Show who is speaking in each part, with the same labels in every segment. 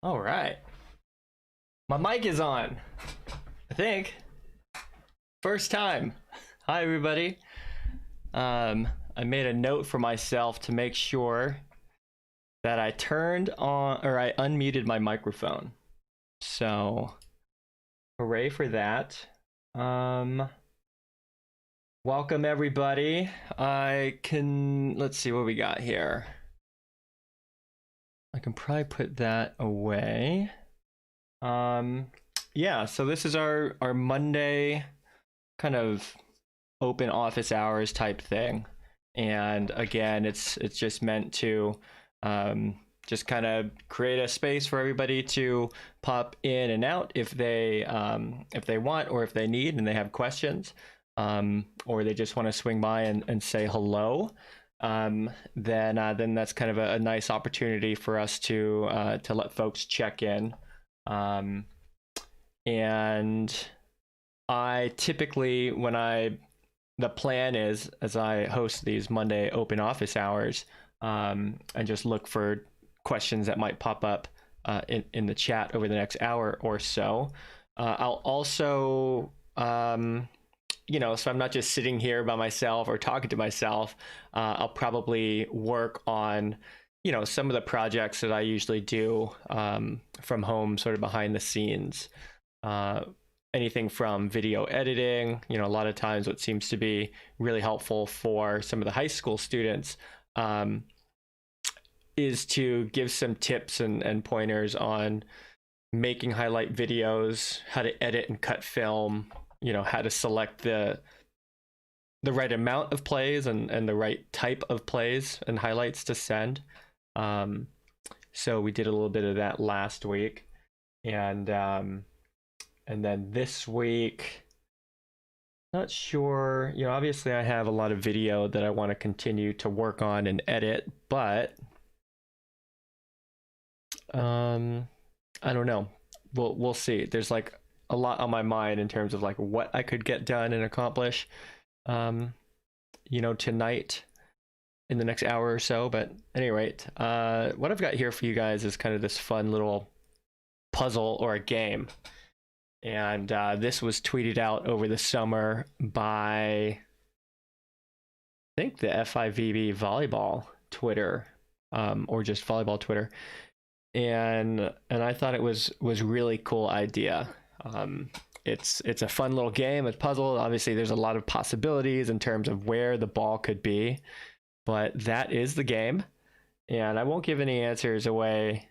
Speaker 1: All right. My mic is on. I think. First time. Hi, everybody. I made a note for myself to make sure that I turned on or I unmuted my microphone. So, hooray for that. Welcome, everybody. Let's see what we got here. I can probably put that away. Yeah, so this is our Monday kind of open office hours type thing. And again, it's just meant to just kind of create a space for everybody to pop in and out if they want or if they need and they have questions, or they just want to swing by and say hello. Then that's kind of a nice opportunity for us to let folks check in. And I typically, the plan is, as I host these Monday open office hours, and just look for questions that might pop up in the chat over the next hour or so. I'll also, so I'm not just sitting here by myself or talking to myself. I'll probably work on, some of the projects that I usually do from home, sort of behind the scenes. Anything from video editing, a lot of times what seems to be really helpful for some of the high school students is to give some tips and pointers on making highlight videos, how to edit and cut film, how to select the right amount of plays and the right type of plays and highlights to send. So we did a little bit of that last week. And then this week, not sure, obviously I have a lot of video that I want to continue to work on and edit, but I don't know. We'll see. There's like a lot on my mind in terms of like what I could get done and accomplish, tonight in the next hour or so. But at any rate, what I've got here for you guys is kind of this fun little puzzle or a game. And this was tweeted out over the summer by, I think, the FIVB volleyball Twitter, or just volleyball Twitter. And I thought it was really cool idea. It's a fun little game, it's puzzle. Obviously, there's a lot of possibilities in terms of where the ball could be, but that is the game. And I won't give any answers away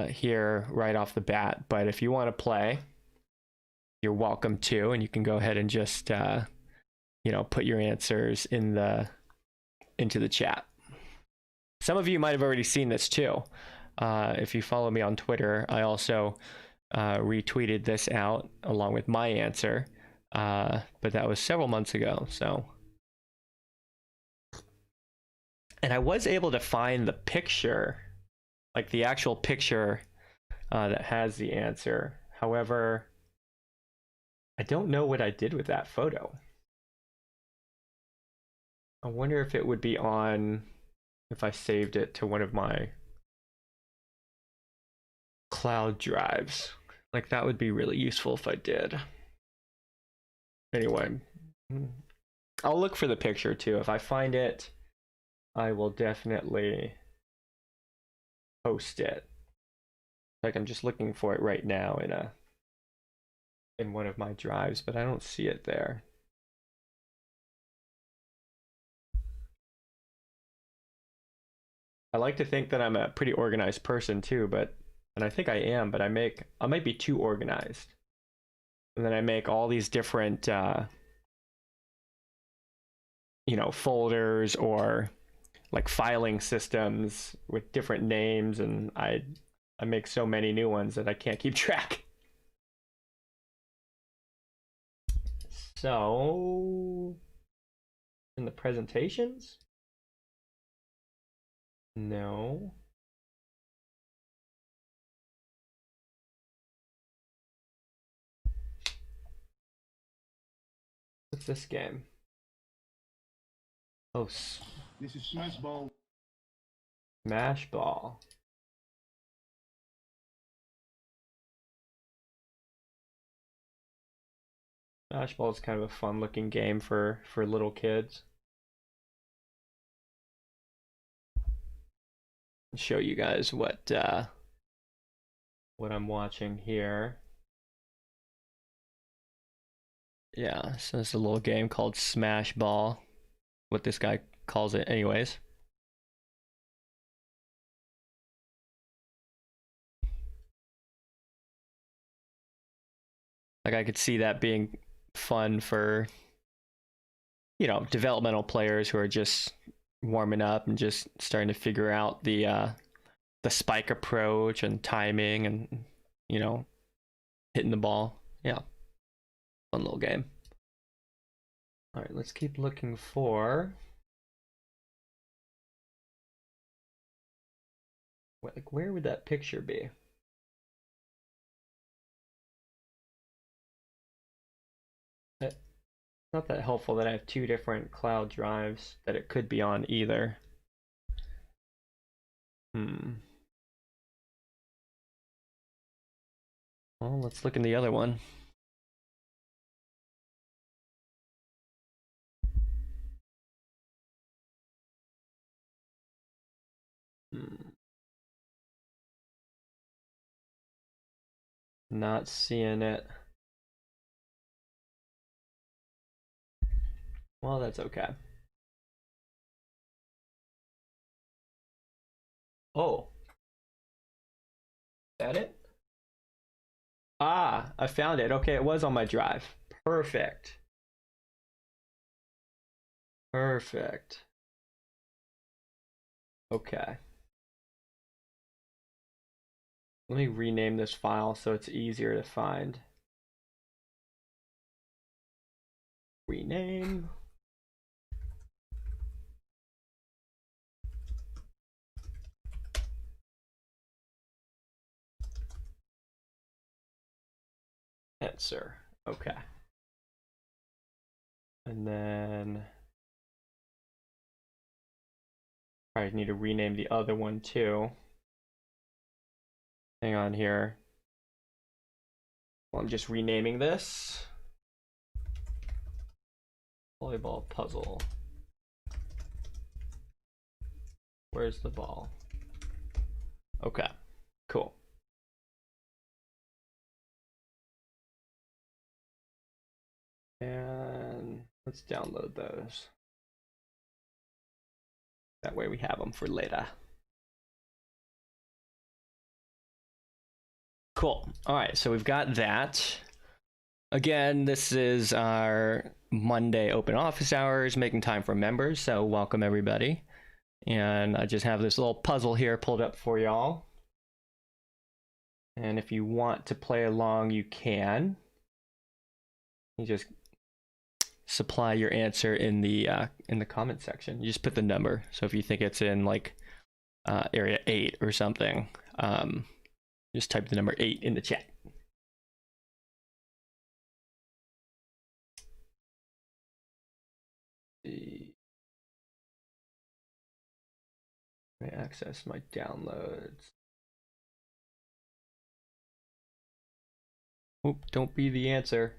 Speaker 1: here right off the bat. But if you want to play, you're welcome to, and you can go ahead and just put your answers into the chat. Some of you might have already seen this too. If you follow me on Twitter, I also retweeted this out along with my answer, but that was several months ago. So, and I was able to find the picture, like the actual picture that has the answer. However, I don't know what I did with that photo. I wonder if it would be on, if I saved it to one of my cloud drives. Like, that would be really useful if I did. Anyway, I'll look for the picture too. If I find it, I will definitely post it. Like, I'm just looking for it right now in one of my drives, but I don't see it there. I like to think that I'm a pretty organized person too, and I think I am, but I might be too organized. And then I make all these different folders or like filing systems with different names, and I make so many new ones that I can't keep track. So, in the presentations? No. What's this game? Oh,
Speaker 2: this is Smash Ball.
Speaker 1: Smash Ball. Smash ball is kind of a fun looking game for little kids. I'll show you guys what I'm watching here. Yeah, so it's a little game called Smash Ball, what this guy calls it anyways. Like I could see that being fun for, you know, developmental players who are just warming up and just starting to figure out the spike approach and timing and, you know, hitting the ball. Yeah. Fun little game. All right, let's keep looking for like where would that picture be? It's not that helpful that I have two different cloud drives that it could be on either. Well, let's look in the other one. Not seeing it. Well, that's okay. Oh, is that it? Ah, I found it. Okay, it was on my drive. Perfect. Perfect. Okay. Let me rename this file so it's easier to find. Rename. Answer. Okay. And then I need to rename the other one too. Hang on here. Well, I'm just renaming this. Volleyball puzzle. Where's the ball? Okay, cool. And let's download those. That way we have them for later. Cool. All right, so we've got that. Again, this is our Monday open office hours, making time for members. So welcome everybody. And I just have this little puzzle here pulled up for y'all. And if you want to play along, you can. You just supply your answer in the comment section. You just put the number. So if you think it's in like area 8 or something, just type the number 8 in the chat. Let me access my downloads. Oop, don't be the answer.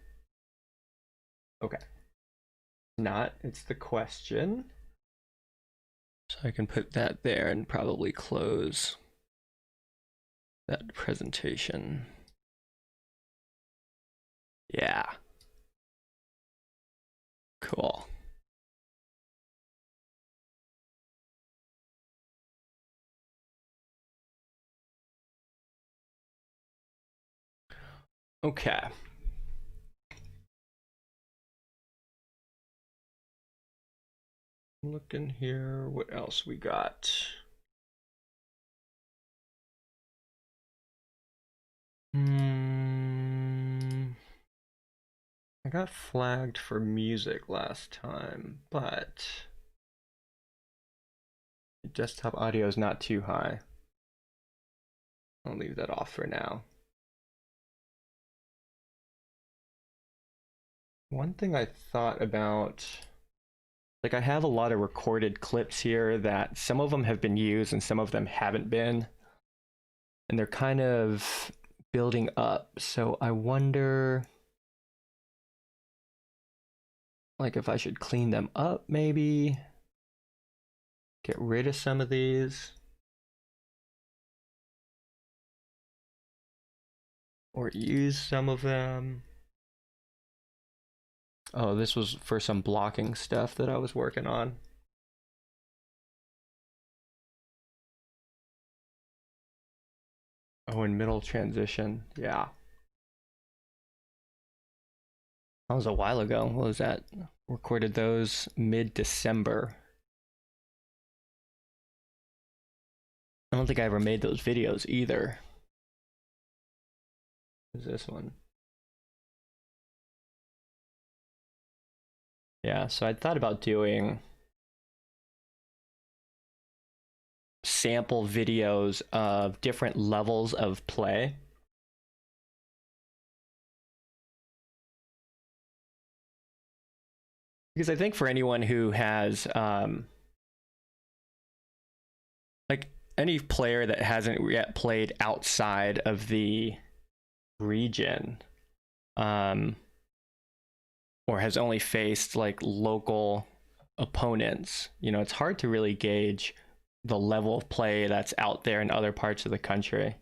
Speaker 1: Okay. Not, it's the question. So I can put that there and probably close that presentation. Yeah. Cool. Okay. Looking here, what else we got? I got flagged for music last time, but desktop audio is not too high. I'll leave that off for now. One thing I thought about, like I have a lot of recorded clips here that some of them have been used and some of them haven't been. And they're kind of building up. So I wonder like if I should clean them up, maybe get rid of some of these, or use some of them. Oh, this was for some blocking stuff that I was working on. Oh, in middle transition, yeah. That was a while ago. What was that? Recorded those mid-December. I don't think I ever made those videos either. Who's this one? Yeah, so I thought about doing sample videos of different levels of play. Because I think for anyone who has like any player that hasn't yet played outside of the region, or has only faced like local opponents, you know, it's hard to really gauge the level of play that's out there in other parts of the country.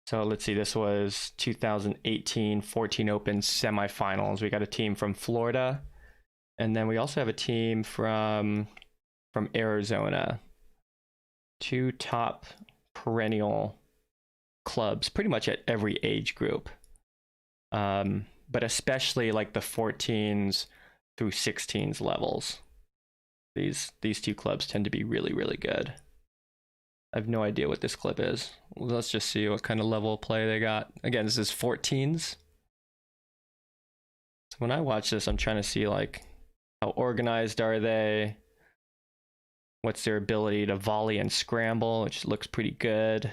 Speaker 1: So let's see, this was 2018 14 Open semifinals. We got a team from Florida, and then we also have a team from Arizona. Two top perennial clubs, pretty much at every age group. But especially like the 14s through 16s levels. These two clubs tend to be really, really good. I have no idea what this clip is. Let's just see what kind of level of play they got. Again, this is 14s. So when I watch this, I'm trying to see like how organized are they? What's their ability to volley and scramble, which looks pretty good.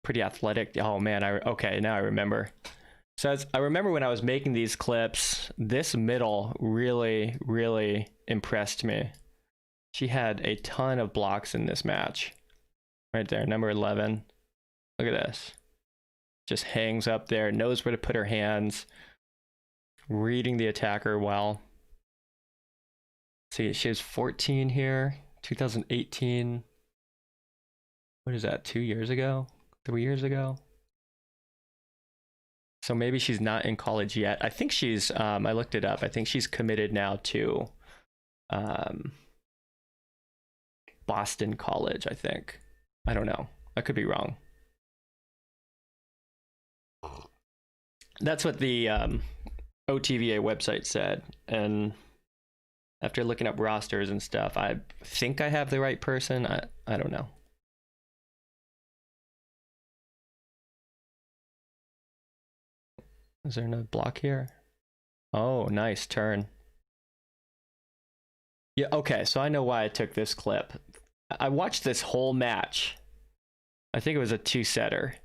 Speaker 1: Pretty athletic. Oh man, okay, now I remember. So I remember when I was making these clips, this middle really, really impressed me. She had a ton of blocks in this match. Right there, number 11. Look at this. Just hangs up there, knows where to put her hands, reading the attacker well. See, she has 14 here, 2018. What is that, 2 years ago? 3 years ago? So maybe she's not in college yet. I think she's, I looked it up. I think she's committed now to Boston College, I think. I don't know. I could be wrong. That's what the OTVA website said. And after looking up rosters and stuff, I think I have the right person. I don't know. Is there no block here? Oh, nice turn. Yeah, okay, so I know why I took this clip. I watched this whole match. I think it was a 2-setter.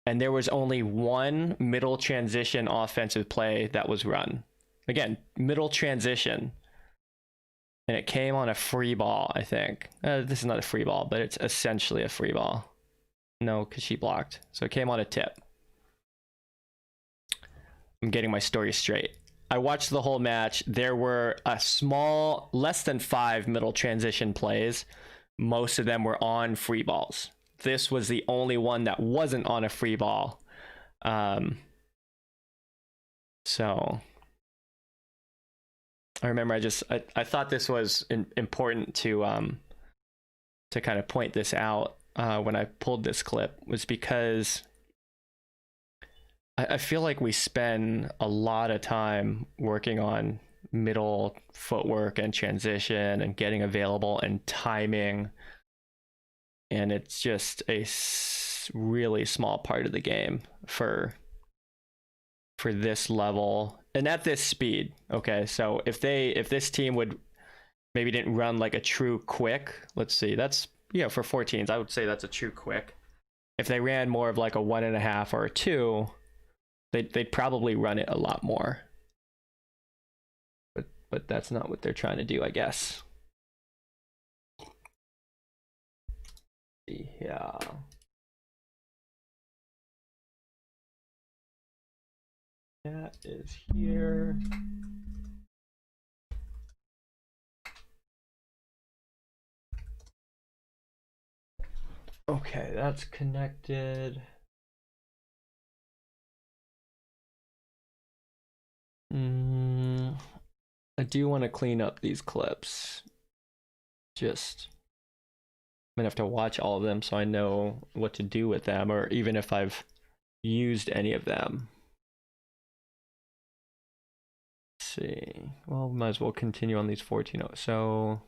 Speaker 1: And there was only one middle transition offensive play that was run. Again, middle transition. And it came on a free ball, I think. This is not a free ball, but it's essentially a free ball. No, because she blocked. So it came on a tip. I'm getting my story straight. I watched the whole match. There were a small, less than 5 middle transition plays. Most of them were on free balls. This was the only one that wasn't on a free ball. So I remember I thought this was important to kind of point this out when I pulled this clip, was because I feel like we spend a lot of time working on middle footwork and transition and getting available and timing. And it's just a really small part of the game for this level and at this speed. Okay, so if this team would maybe didn't run like a true quick, let's see, that's, you know, for 14s, I would say that's a true quick. If they ran more of like a 1.5 or a 2, they'd probably run it a lot more. But that's not what they're trying to do, I guess. Yeah. That is here. Okay, that's connected. I do want to clean up these clips. Just, I'm gonna have to watch all of them so I know what to do with them, or even if I've used any of them. Let's see. Well, might as well continue on these 14. So,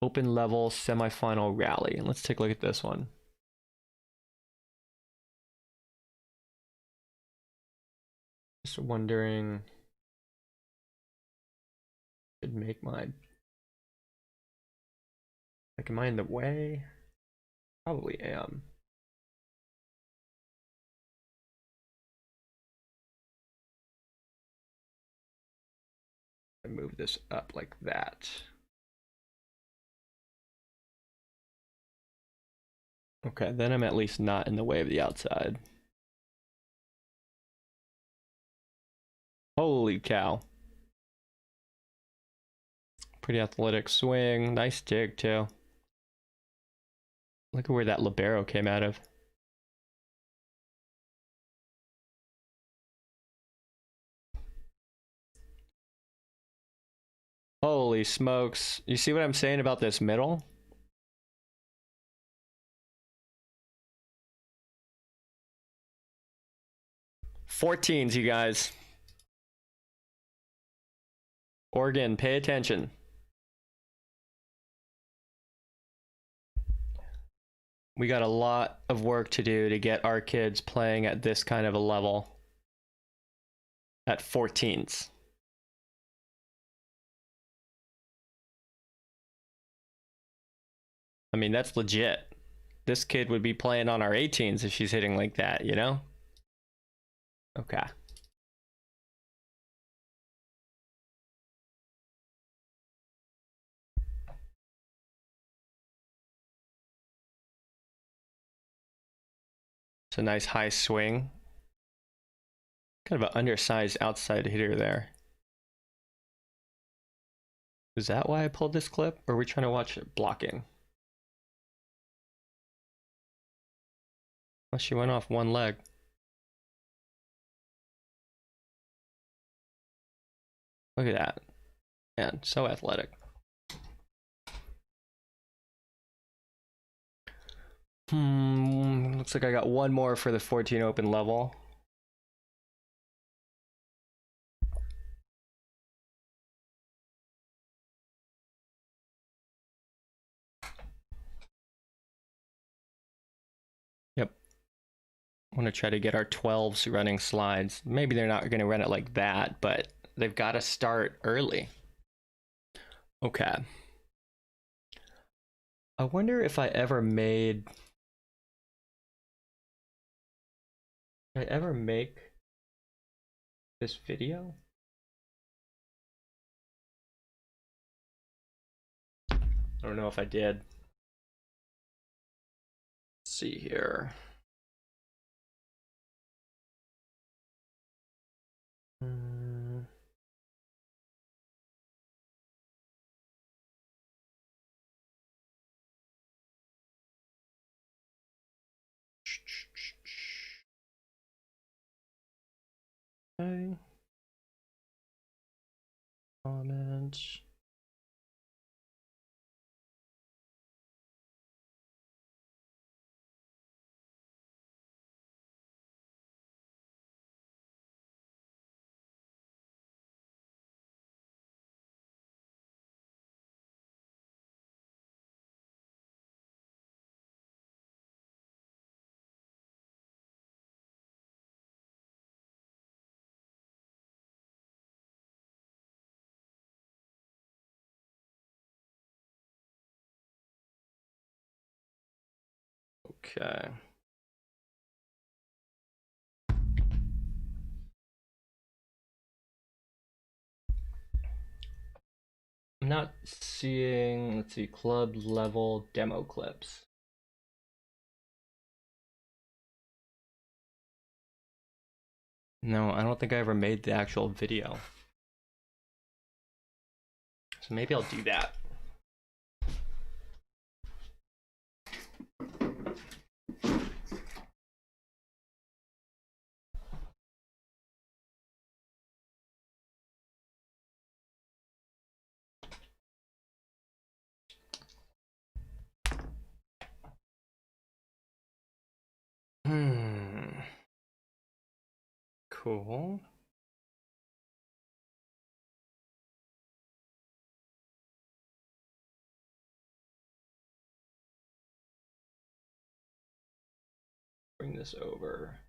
Speaker 1: open level semifinal rally. And let's take a look at this one. Just wondering, could make my, like, am I in the way? Probably am. I move this up like that. Okay, then I'm at least not in the way of the outside. Holy cow. Pretty athletic swing. Nice dig, too. Look at where that libero came out of. Holy smokes. You see what I'm saying about this middle? "14s, you guys. Oregon, pay attention. We got a lot of work to do to get our kids playing at this kind of a level. At 14s. I mean, that's legit. This kid would be playing on our 18s if she's hitting like that, you know? Okay. It's a nice high swing. Kind of an undersized outside hitter there. Is that why I pulled this clip? Or are we trying to watch it blocking? Well, she went off one leg. Look at that. Man, so athletic. Looks like I got one more for the 14 open level. Yep. I want to try to get our 12s running slides. Maybe they're not going to run it like that, but they've got to start early. Okay. I wonder if I ever made... Did I ever make this video? I don't know if I did. Let's see here. Okay. Comments. Okay. I'm not seeing, let's see, club level demo clips. No, I don't think I ever made the actual video. So maybe I'll do that. Cool. Bring this over.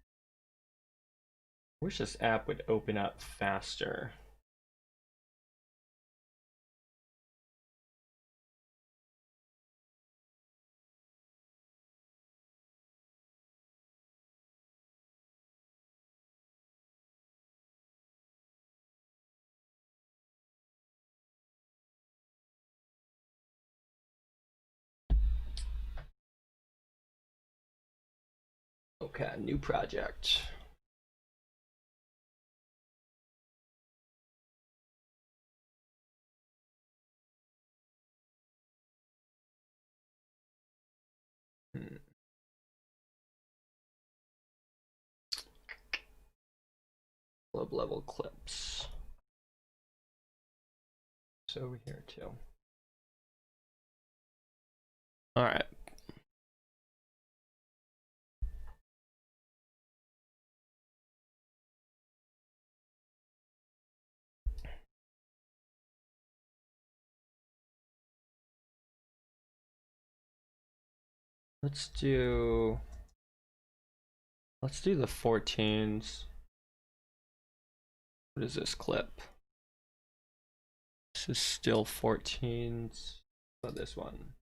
Speaker 1: Wish this app would open up faster. Okay, new project. Club level clips. So over here too. All right. Let's do the 14s. What is this clip? This is still 14s. How about this one?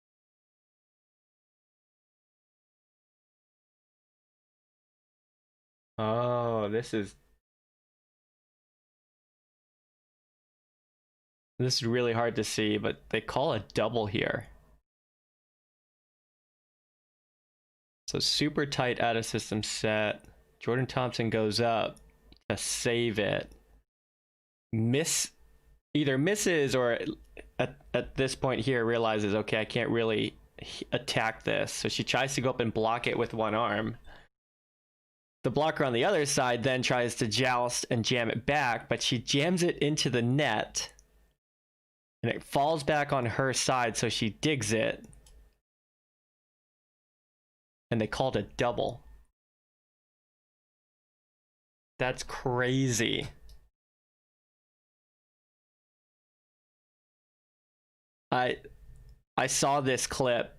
Speaker 1: Oh, this is really hard to see, but they call a double here. So super tight out of system set. Jordan Thompson goes up to save it. Either misses or at this point here realizes, okay, I can't really attack this. So she tries to go up and block it with one arm. The blocker on the other side then tries to joust and jam it back, but she jams it into the net and it falls back on her side, so she digs it. And they called it double. That's crazy. I saw this clip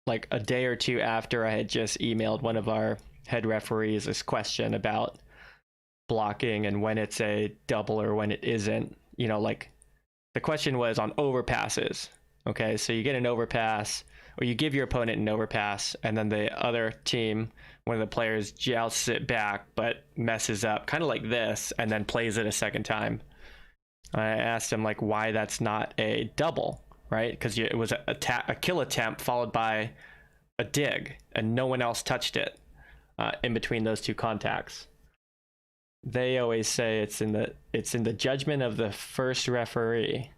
Speaker 1: like a day or two after I had just emailed one of our head referees this question about blocking and when it's a double or when it isn't. You know, like the question was on overpasses. Okay, so you get an overpass, or you give your opponent an overpass, and then the other team, one of the players, jousts it back but messes up, kind of like this, and then plays it a second time. I asked him like why that's not a double, right? Because it was a kill attempt followed by a dig, and no one else touched it in between those two contacts. They always say it's in the judgment of the first referee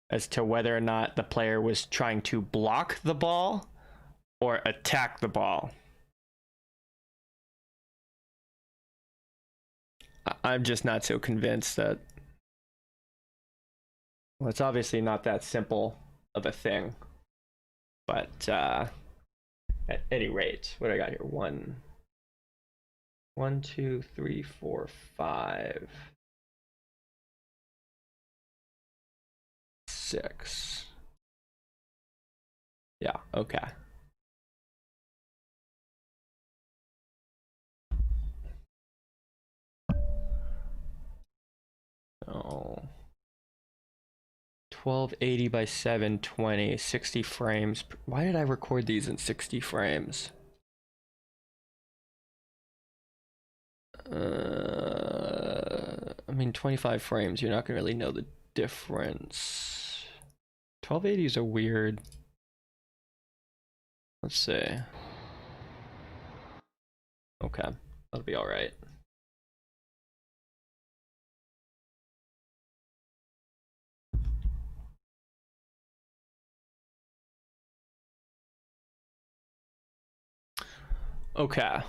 Speaker 1: as to whether or not the player was trying to block the ball or attack the ball. I'm just not so convinced that. Well, it's obviously not that simple of a thing, but at any rate, what do I got here? 1, 2, 3, 4, 5, 6. Yeah, okay. Oh. 1280 by 720, 60 frames. Why did I record these in 60 frames? I mean, 25 frames, you're not gonna really know the difference. 1280s are weird. Let's see. Okay, that'll be all right. Okay.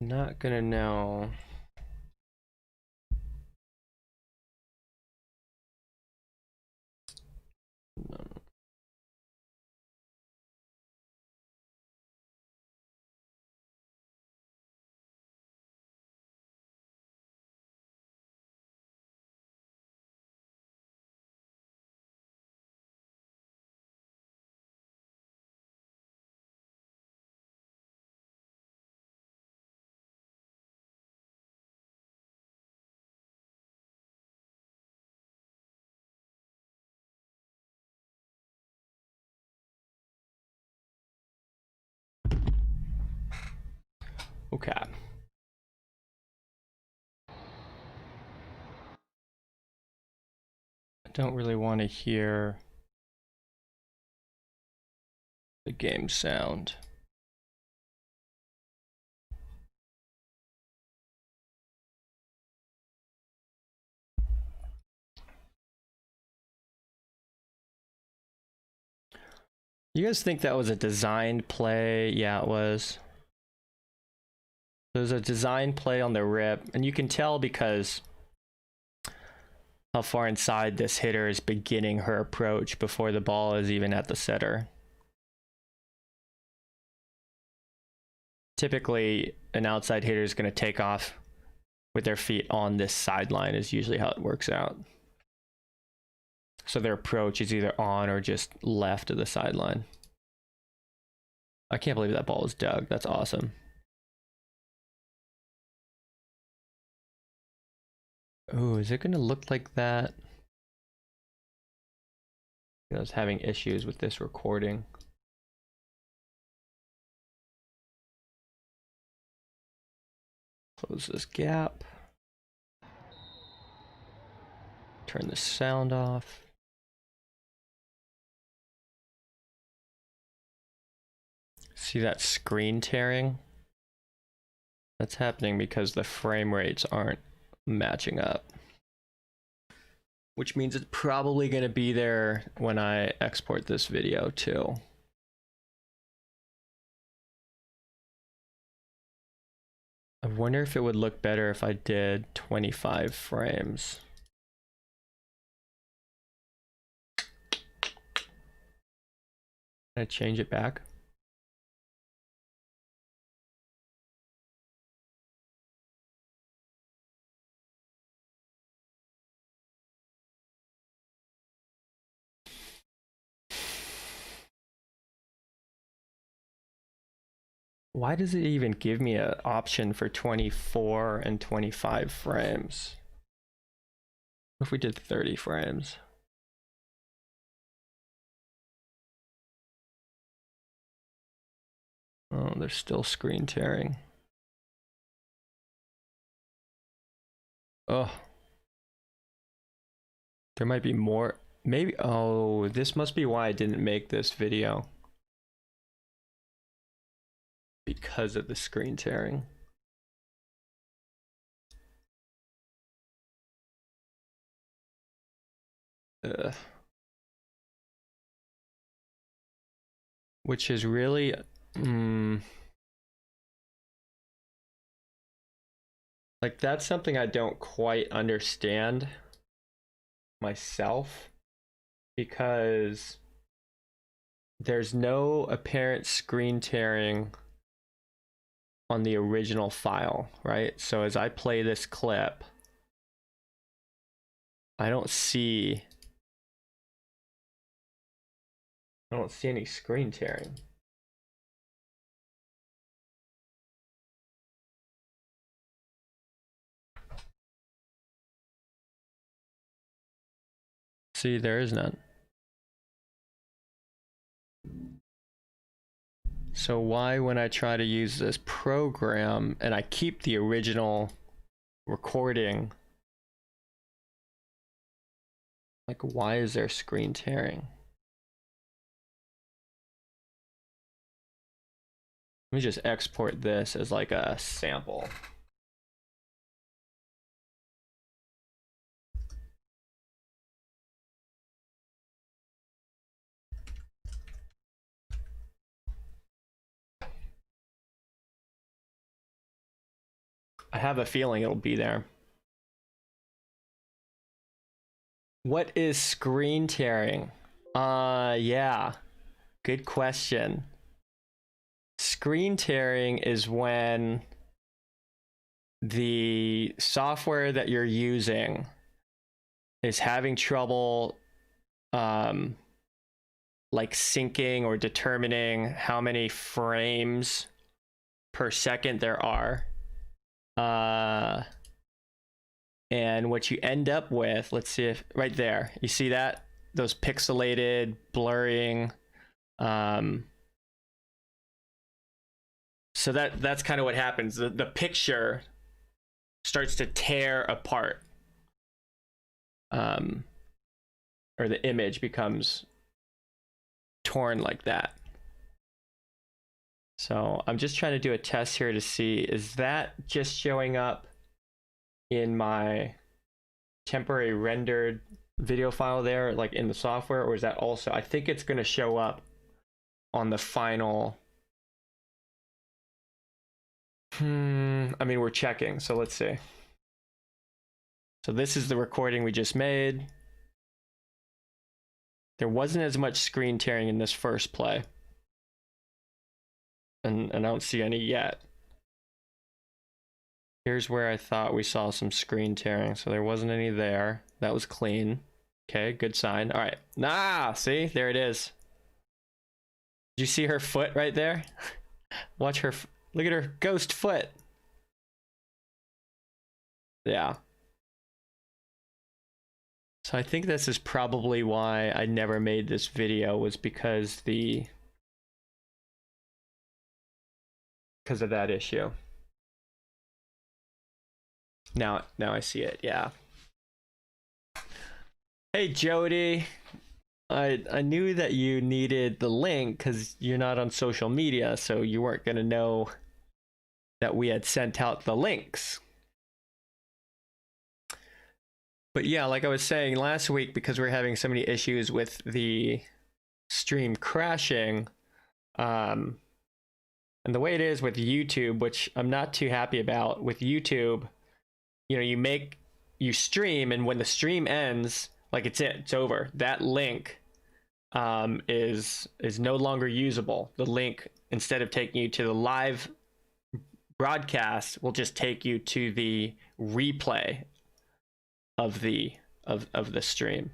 Speaker 1: Not gonna know. Okay. I don't really want to hear the game sound. You guys think that was a designed play? Yeah, it was. There was a design play on the rip, and you can tell because how far inside this hitter is beginning her approach before the ball is even at the setter. Typically, an outside hitter is going to take off with their feet on this sideline is usually how it works out. So their approach is either on or just left of the sideline. I can't believe that ball was dug. That's awesome. Oh, is it going to look like that? I was having issues with this recording. Close this gap. Turn the sound off. See that screen tearing? That's happening because the frame rates aren't matching up. Which means it's probably going to be there when I export this video too. I wonder if it would look better if I did 25 frames. Can I change it back? Why does it even give me an option for 24 and 25 frames? What if we did 30 frames? Oh, there's still screen tearing. Oh. There might be more. Maybe, oh, this must be why I didn't make this video. Because of the screen tearing. Ugh. Which is really, like that's something I don't quite understand myself, because there's no apparent screen tearing on the original file, right? So as I play this clip, I don't see any screen tearing. See, there is none. So why, when I try to use this program and I keep the original recording, like why is there screen tearing? Let me just export this as like a sample. I have a feeling it'll be there. What is screen tearing? Yeah, good question. Screen tearing is when the software that you're using is having trouble like syncing or determining how many frames per second there are. And what you end up with, let's see if right there, you see that? Those pixelated, blurring. So that's kind of what happens. The picture starts to tear apart, or the image becomes torn like that. So I'm just trying to do a test here to see, is that just showing up in my temporary rendered video file there, like in the software, or is that also, I think it's going to show up on the final. I mean, we're checking, so let's see. So this is the recording we just made. There wasn't as much screen tearing in this first play. And I don't see any yet. Here's where I thought we saw some screen tearing, so there wasn't any there. That was clean. Okay, good sign. All right. Ah, see? There it is. Did you see her foot right there? Watch her. Look at her ghost foot. Yeah. So I think this is probably why I never made this video, was because of that issue. Now I see it. Yeah. Hey Jody, I knew that you needed the link because you're not on social media, so you weren't gonna know that we had sent out the links. But yeah, like I was saying last week, because we're having so many issues with the stream crashing, and the way it is with YouTube, which I'm not too happy about with YouTube, you know, you stream, and when the stream ends, like it's over. That link is no longer usable. The link, instead of taking you to the live broadcast, will just take you to the replay of the stream.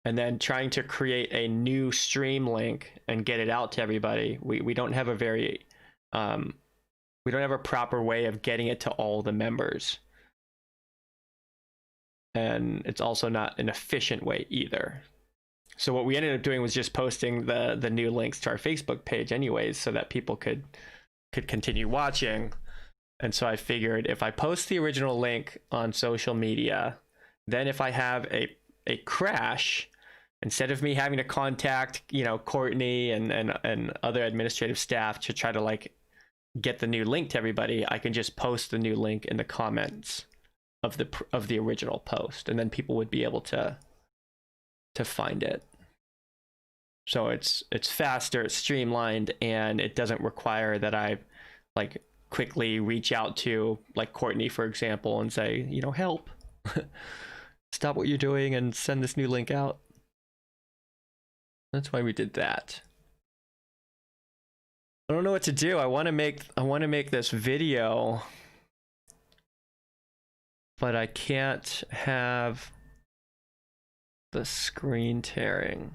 Speaker 1: And then trying to create a new stream link and get it out to everybody, we don't have a very we don't have a proper way of getting it to all the members. And it's also not an efficient way either. So what we ended up doing was just posting the new links to our Facebook page anyways, so that people could continue watching. And so I figured, if I post the original link on social media, then if I have a crash, instead of me having to contact, you know, Courtney and other administrative staff to try to like get the new link to everybody, I can just post the new link in the comments of the original post, and then people would be able to find it. So it's faster, it's streamlined, and it doesn't require that I like quickly reach out to like Courtney, for example, and say, you know, help, stop what you're doing and send this new link out. That's why we did that. I don't know what to do. I want to make this video, but I can't have the screen tearing.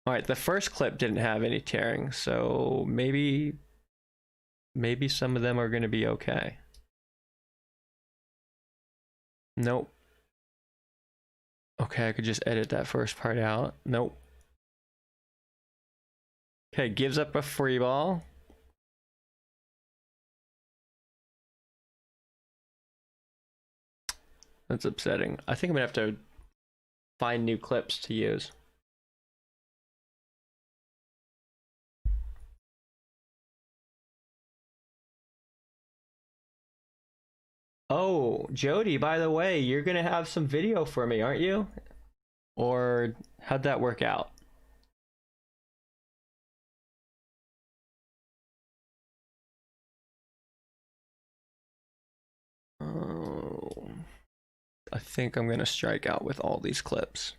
Speaker 1: All right, the first clip didn't have any tearing, so maybe some of them are going to be okay. Nope. Okay, I could just edit that first part out. Nope. Okay, gives up a free ball. That's upsetting. I think I'm gonna have to find new clips to use. Oh, Jody, by the way, you're gonna have some video for me, aren't you? Or how'd that work out? Oh, I think I'm gonna strike out with all these clips.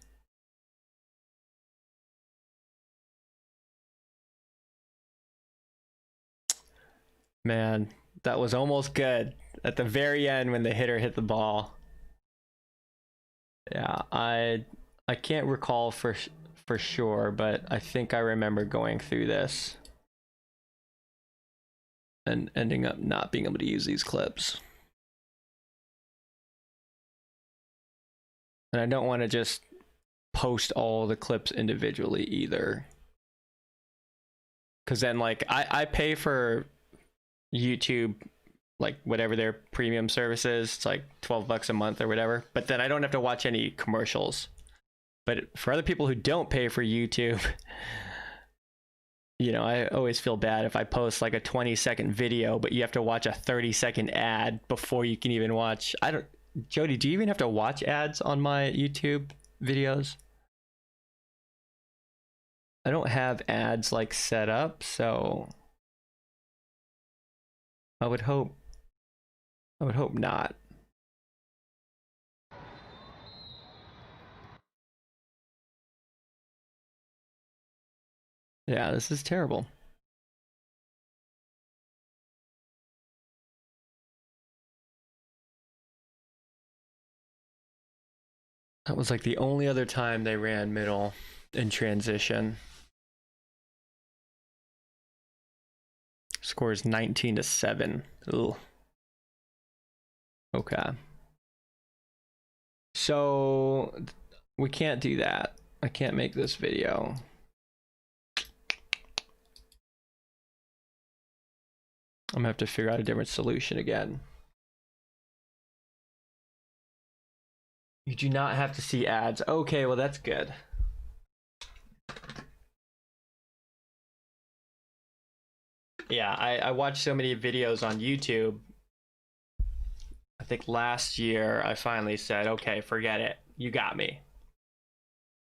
Speaker 1: Man, that was almost good at the very end when the hitter hit the ball. Yeah, I can't recall for sure, but I think I remember going through this and ending up not being able to use these clips. And I don't want to just post all the clips individually either. Because then like I pay for YouTube, like whatever their premium service is. It's like $12 a month or whatever. But then I don't have to watch any commercials. But for other people who don't pay for YouTube, you know, I always feel bad if I post like a 20-second video, but you have to watch a 30-second ad before you can even watch. Jody, do you even have to watch ads on my YouTube videos? I don't have ads like set up, so I would hope not. Yeah, this is terrible. That was like the only other time they ran middle in transition. Score is 19-7. Ugh. Okay. So we can't do that. I can't make this video. I'm gonna have to figure out a different solution again. You do not have to see ads. Okay, well that's good. Yeah, I watched so many videos on YouTube. I think last year I finally said, okay, forget it. You got me.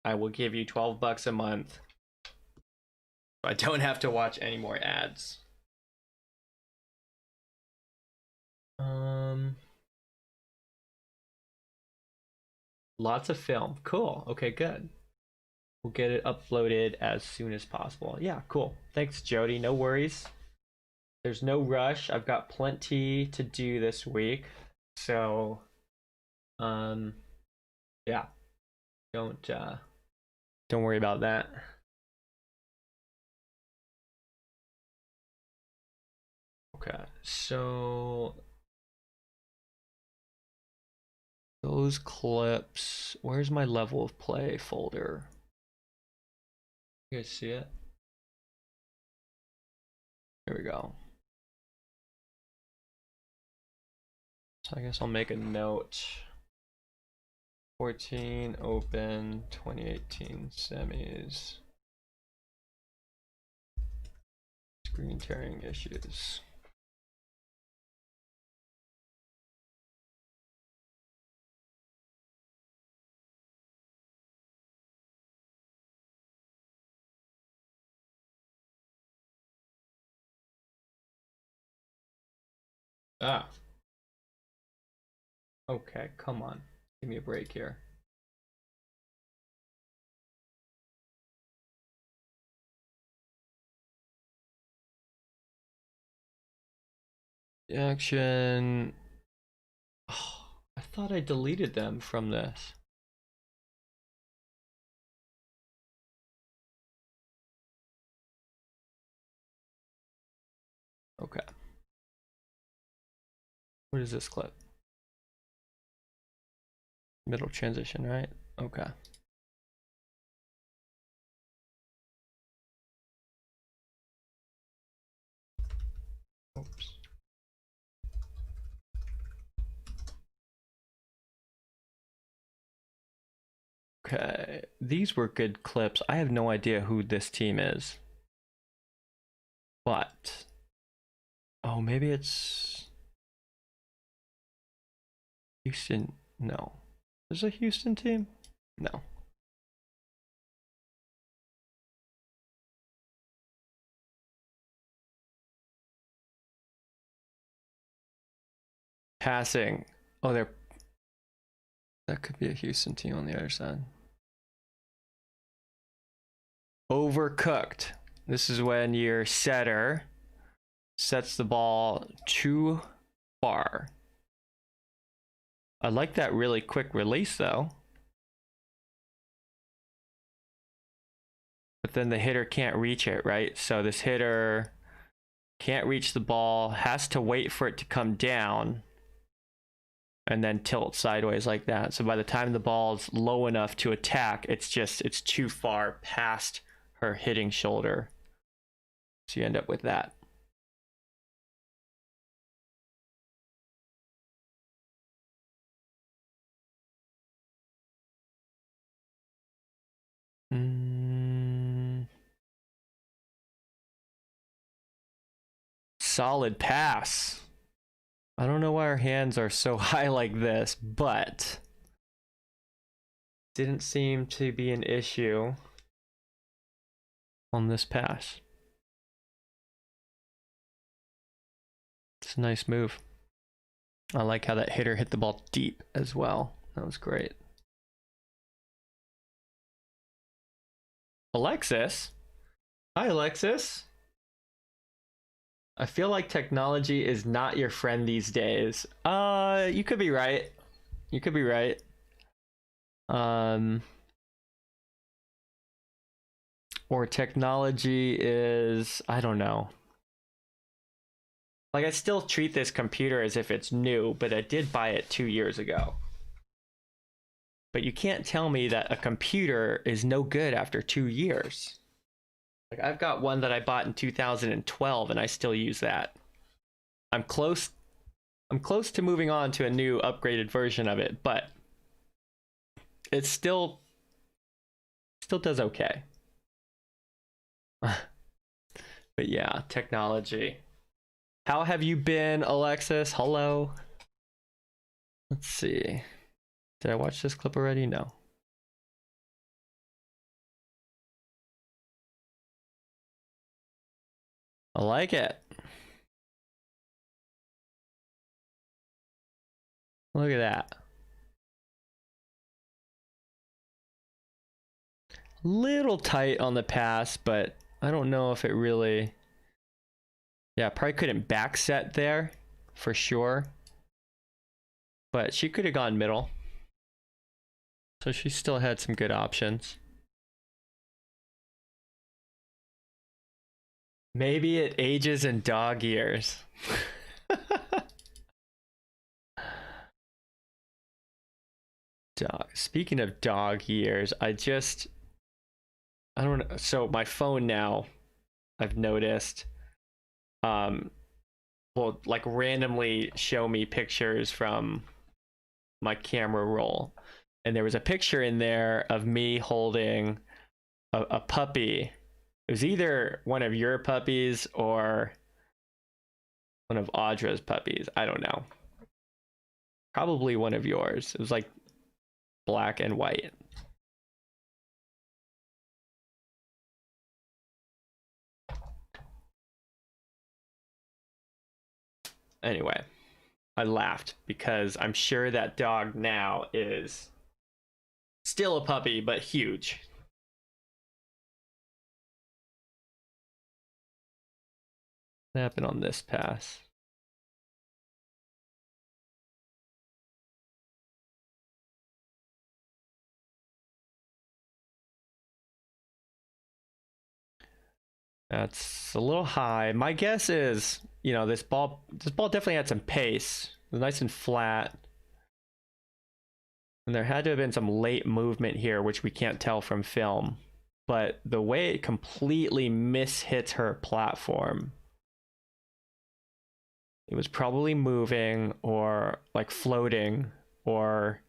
Speaker 1: I will give you $12 a month. I don't have to watch any more ads. Lots of film. Cool. Okay, good. We'll get it uploaded as soon as possible. Yeah, cool. Thanks, Jody. No worries. There's no rush. I've got plenty to do this week. So, yeah. Don't worry about that. Okay. So those clips, where's my level of play folder? You guys see it? Here we go. So I guess I'll make a note. 14 open, 2018 semis. Screen tearing issues. Ah. Okay, come on. Give me a break here. Action. Oh, I thought I deleted them from this. Okay. What is this clip? Middle transition, right? Okay. Oops. Okay, these were good clips. I have no idea who this team is. But, oh, maybe it's Houston. No. There's a Houston team? No. Passing. Oh, that could be a Houston team on the other side. Overcooked. This is when your setter sets the ball too far. I like that really quick release though. But then the hitter can't reach it, right? So this hitter can't reach the ball, has to wait for it to come down, and then tilt sideways like that. So by the time the ball's low enough to attack, it's too far past her hitting shoulder. So you end up with that. Solid pass. I don't know why our hands are so high like this, but didn't seem to be an issue on this pass. It's a nice move. I like how that hitter hit the ball deep as well. That was great. Alexis. Hi, Alexis. I feel like technology is not your friend these days. You could be right. You could be right. Or technology is, I don't know. Like, I still treat this computer as if it's new, but I did buy it 2 years ago. But you can't tell me that a computer is no good after 2 years. Like, I've got one that I bought in 2012 and I still use that. I'm close to moving on to a new upgraded version of it, but it still does okay. But yeah, technology. How have you been, Alexis? Hello. Let's see. Did I watch this clip already? No. I like it. Look at that. Little tight on the pass, but I don't know if it really... Yeah, probably couldn't back set there for sure. But she could have gone middle. So she still had some good options. Maybe it ages in dog years. Speaking of dog years, I don't know. So my phone now, I've noticed, will like randomly show me pictures from my camera roll. And there was a picture in there of me holding a puppy. It was either one of your puppies or one of Audra's puppies. I don't know. Probably one of yours. It was like black and white. Anyway, I laughed because I'm sure that dog now is still a puppy, but huge. What happened on this pass? That's a little high. My guess is, this ball definitely had some pace. It was nice and flat. And there had to have been some late movement here, which we can't tell from film. But the way it completely mishits her platform, it was probably moving or like floating, or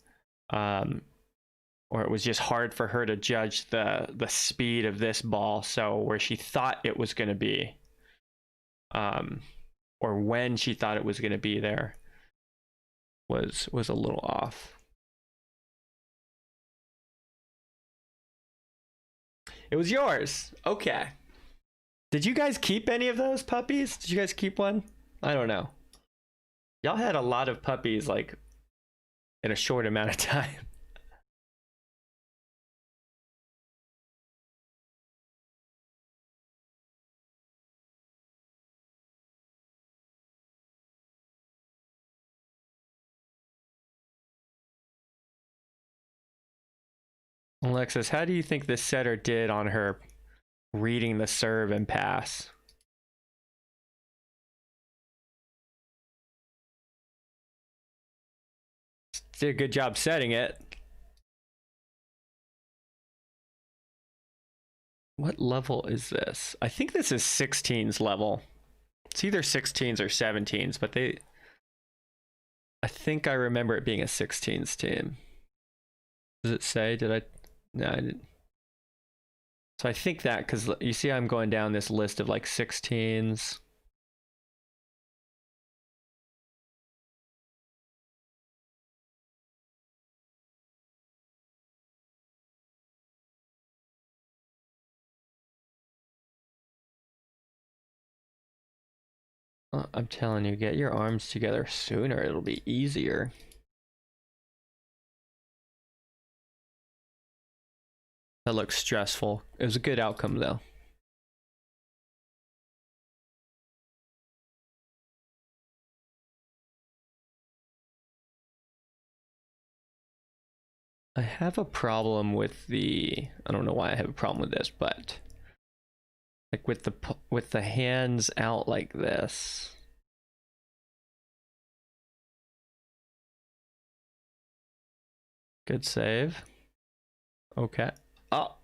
Speaker 1: it was just hard for her to judge the speed of this ball. So where she thought it was going to be, or when she thought it was going to be there, was a little off. It was yours. Okay. Did you guys keep any of those puppies? Did you guys keep one? I don't know. Y'all had a lot of puppies, like, in a short amount of time. Alexis, how do you think this setter did on her reading the serve and pass? Did a good job setting it. what level is this? I think this is 16s level. It's either 16s or 17s, but I think I remember it being a 16s team. Does it say? Did I? No, I didn't. So I think that, because you see I'm going down this list of like 16s. I'm telling you, get your arms together sooner. It'll be easier. That looks stressful. It was a good outcome, though. I have a problem with I don't know why I have a problem with this, but like with the hands out like this. Good save. Okay. Oh.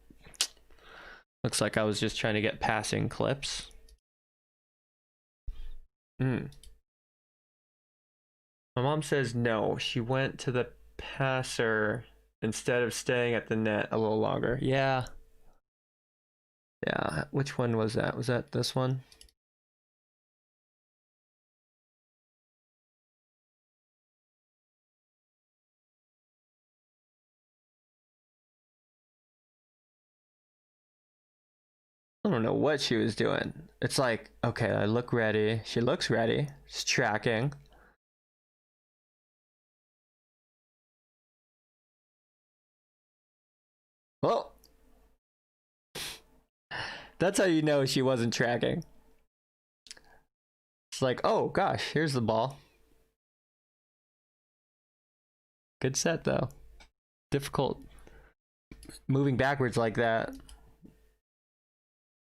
Speaker 1: Looks like I was just trying to get passing clips. My mom says no. She went to the passer instead of staying at the net a little longer. Yeah. Yeah. Which one was that? Was that this one? I don't know what she was doing. It's like, okay, I look ready. She looks ready. She's tracking. Well, that's how you know she wasn't tracking. It's like, oh gosh, here's the ball. Good set though. Difficult moving backwards like that.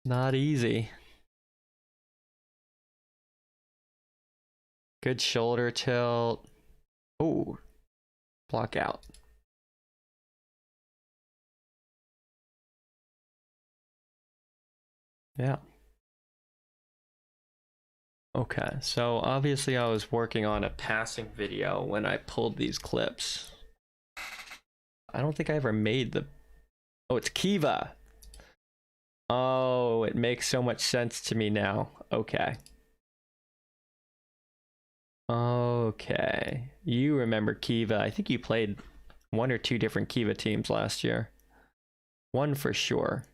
Speaker 1: Not easy. Good shoulder tilt. Oh, block out. Yeah. Okay, so obviously I was working on a passing video when I pulled these clips. I don't think I ever made the... Oh, it's Kiva. Oh, it makes so much sense to me now. Okay. Okay. You remember Kiva. I think you played 1 or 2 different Kiva teams last year. 1 for sure.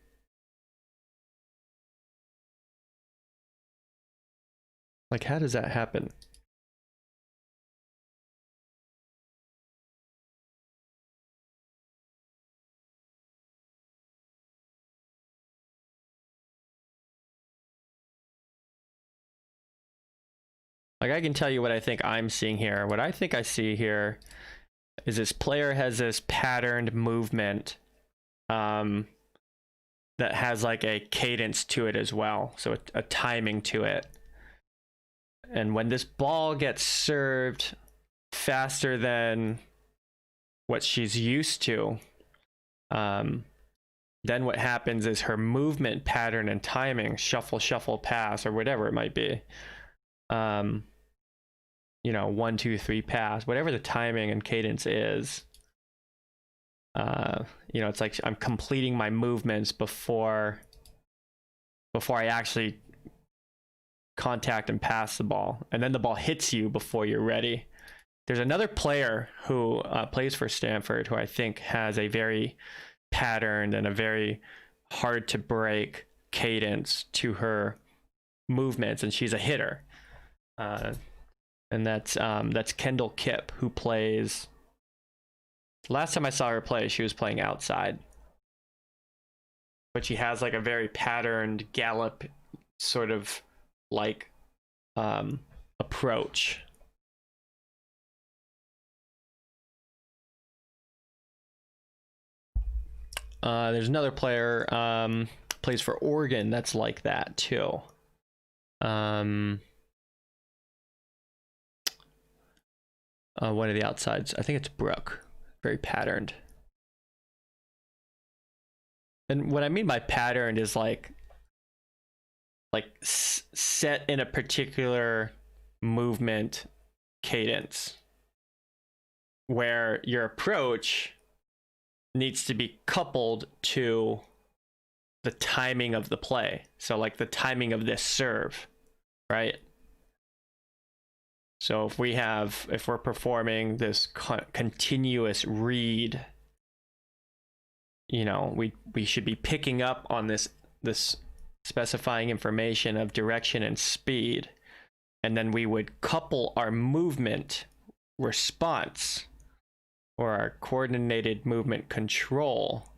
Speaker 1: Like, how does that happen? Like, I can tell you what I think I'm seeing here. What I think I see here is this player has this patterned movement that has like a cadence to it as well. So a timing to it. And when this ball gets served faster than what she's used to, then what happens is her movement pattern and timing, shuffle, shuffle, pass, or whatever it might be. You know, 1, 2, 3, pass, whatever the timing and cadence is. You know, it's like I'm completing my movements before I actually contact and pass the ball, and then the ball hits you before you're ready. There's another player who plays for Stanford who I think has a very patterned and a very hard to break cadence to her movements, and she's a hitter. And that's Kendall Kipp, who plays... Last time I saw her play, she was playing outside. But she has like a very patterned gallop sort of like approach. There's another player plays for Oregon that's like that too. One of the outsides, I think it's Brooke. Very patterned. And what I mean by pattern is like set in a particular movement cadence where your approach needs to be coupled to the timing of the play. So like the timing of this serve, right? So if we're performing this continuous read, you know, we should be picking up on this specifying information of direction and speed, and then we would couple our movement response or our coordinated movement control,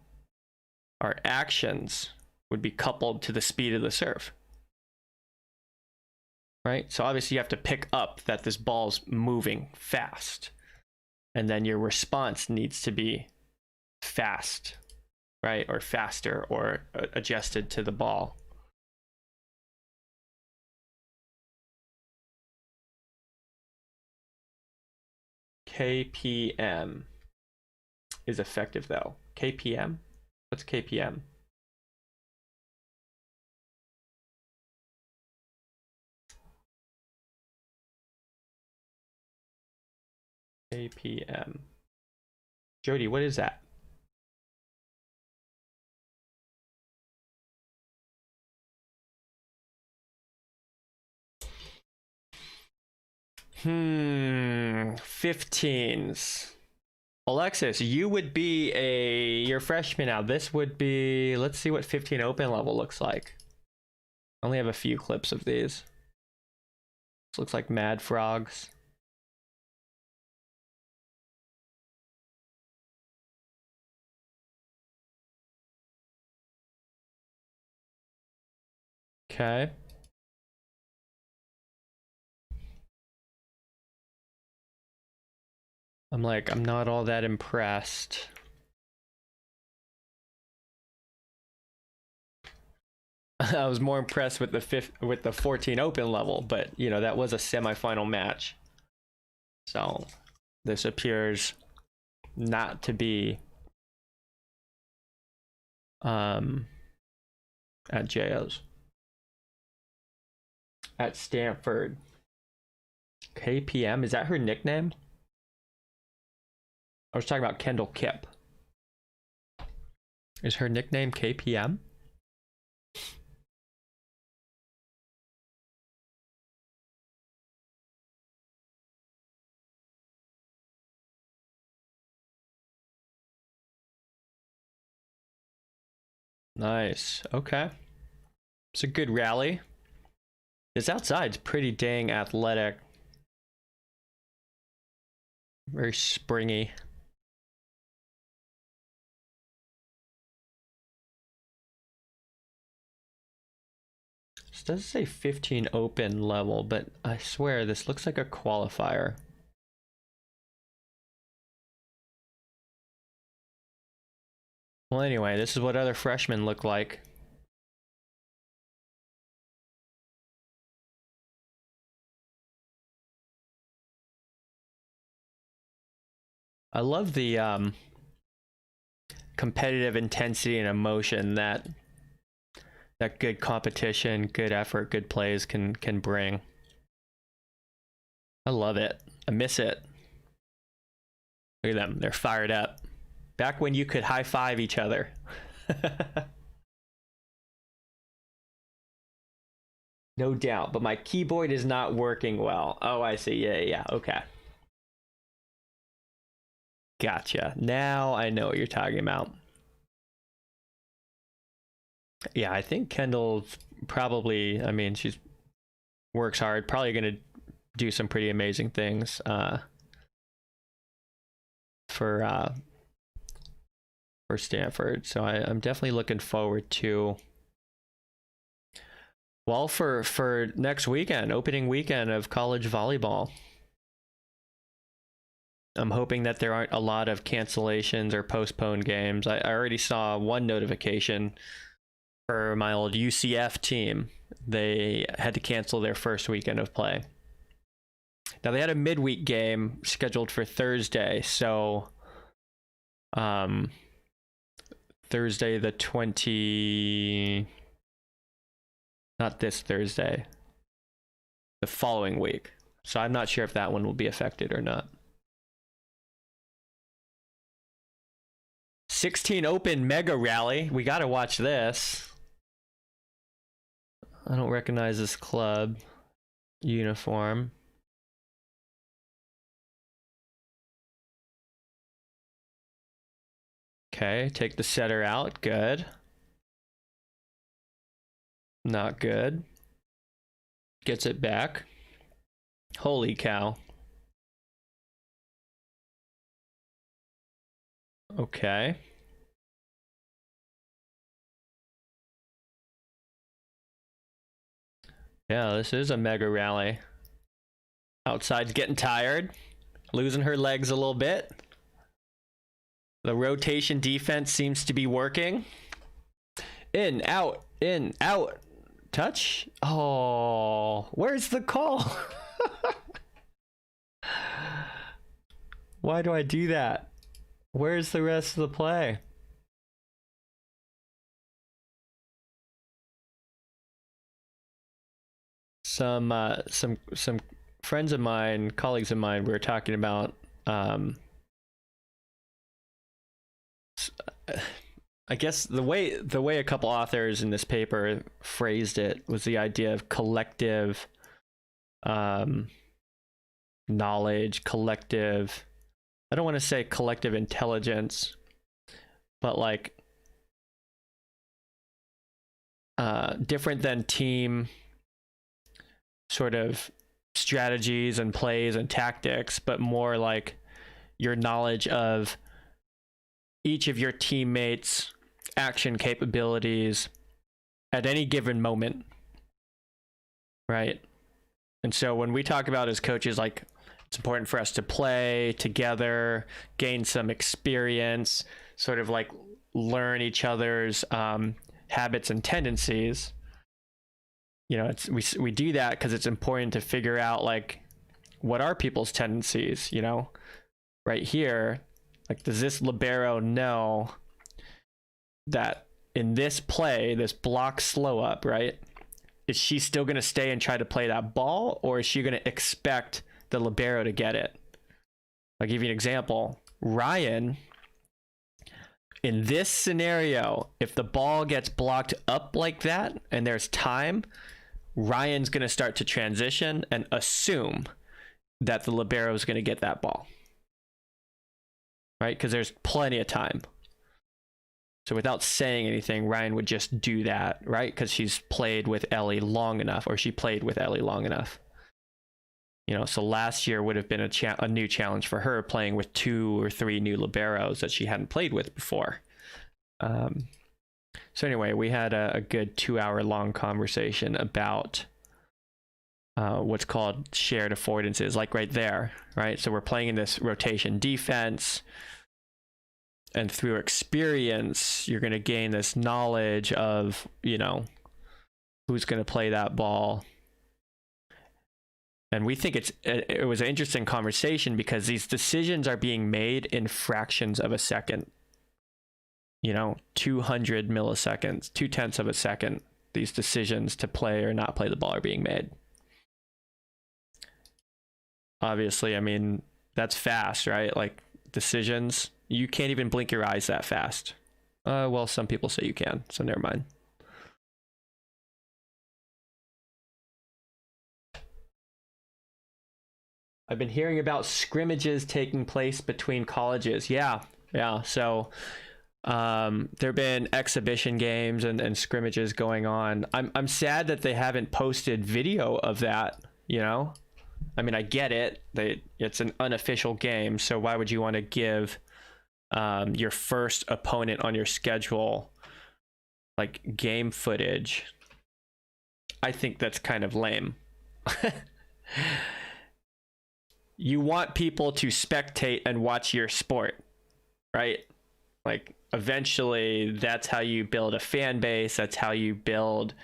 Speaker 1: our actions would be coupled to the speed of the serve. Right? So obviously you have to pick up that this ball's moving fast, and then your response needs to be fast, right? Or faster, or adjusted to the ball. KPM is effective though. KPM? What's KPM? KPM. Jody, what is that? Hmm, 15s. Alexis, you would be you're a freshman now. This would be, let's see what 15 open level looks like. I only have a few clips of these. This looks like Mad Frogs. Okay. I'm not all that impressed. I was more impressed with the 14 open level, but you know, that was a semifinal match. So this appears not to be at JO's. At Stanford. KPM, is that her nickname? I was talking about Kendall Kipp. Is her nickname KPM? Nice. Okay. It's a good rally. This outside's pretty dang athletic. Very springy. This does say 15 open level, but I swear this looks like a qualifier. Well, anyway, this is what other freshmen look like. I love the competitive intensity and emotion that good competition, good effort, good plays can bring. I love it. I miss it. Look at them. They're fired up. Back when you could high five each other. No doubt, but my keyboard is not working well. Oh, I see. Yeah, okay. Gotcha. Now I know what you're talking about. Yeah, I think Kendall's probably, I mean, she's works hard, probably going to do some pretty amazing things for Stanford. So I'm definitely looking forward to, well, for next weekend, opening weekend of college volleyball. I'm hoping that there aren't a lot of cancellations or postponed games. I already saw one notification for my old UCF team. They had to cancel their first weekend of play. Now they had a midweek game scheduled for Thursday, so Thursday the 20, not this Thursday, the following week. So I'm not sure if that one will be affected or not. 16 Open Mega Rally. We got to watch this. I don't recognize this club uniform. Okay, take the setter out. Good. Not good. Gets it back. Holy cow. Okay. Yeah, this is a mega rally. Outside's getting tired. Losing her legs a little bit. The rotation defense seems to be working. In, out, touch. Oh, where's the call? Why do I do that? Where's the rest of the play? Some friends of mine, colleagues of mine, we were talking about I guess the way a couple authors in this paper phrased it was the idea of collective knowledge, collective, I don't want to say collective intelligence, but like different than team sort of strategies and plays and tactics, but more like your knowledge of each of your teammates' action capabilities at any given moment, right? And so when we talk about as coaches, like, it's important for us to play together, gain some experience, sort of like learn each other's habits and tendencies. You know, we do that because it's important to figure out like what are people's tendencies, you know? Right here, like, does this libero know that in this play, this block slow up, right? Is she still going to stay and try to play that ball, or is she going to expect the libero to get it? I'll give you an example. Ryan, in this scenario, if the ball gets blocked up like that and there's time, Ryan's going to start to transition and assume that the libero is going to get that ball, right? Because there's plenty of time. So without saying anything, Ryan would just do that, right? Because she's played with Ellie long enough, or she played with Ellie long enough. You know, so last year would have been a new challenge for her, playing with 2 or 3 new liberos that she hadn't played with before. So anyway, we had a good 2-hour-long conversation about what's called shared affordances, like right there, right? So we're playing in this rotation defense, and through experience, you're going to gain this knowledge of, you know, who's going to play that ball. And we think it was an interesting conversation because these decisions are being made in fractions of a second. You know, 200 milliseconds, 0.2 of a second, these decisions to play or not play the ball are being made. Obviously, I mean, that's fast, right? Like, decisions, you can't even blink your eyes that fast. Well, some people say you can, so never mind. I've been hearing about scrimmages taking place between colleges. Yeah. So there have been exhibition games and scrimmages going on. I'm sad that they haven't posted video of that, you know? I mean, I get it. It's an unofficial game, so why would you want to give your first opponent on your schedule like game footage? I think that's kind of lame. You want people to spectate and watch your sport, right? Like, eventually that's how you build a fan base. That's how you build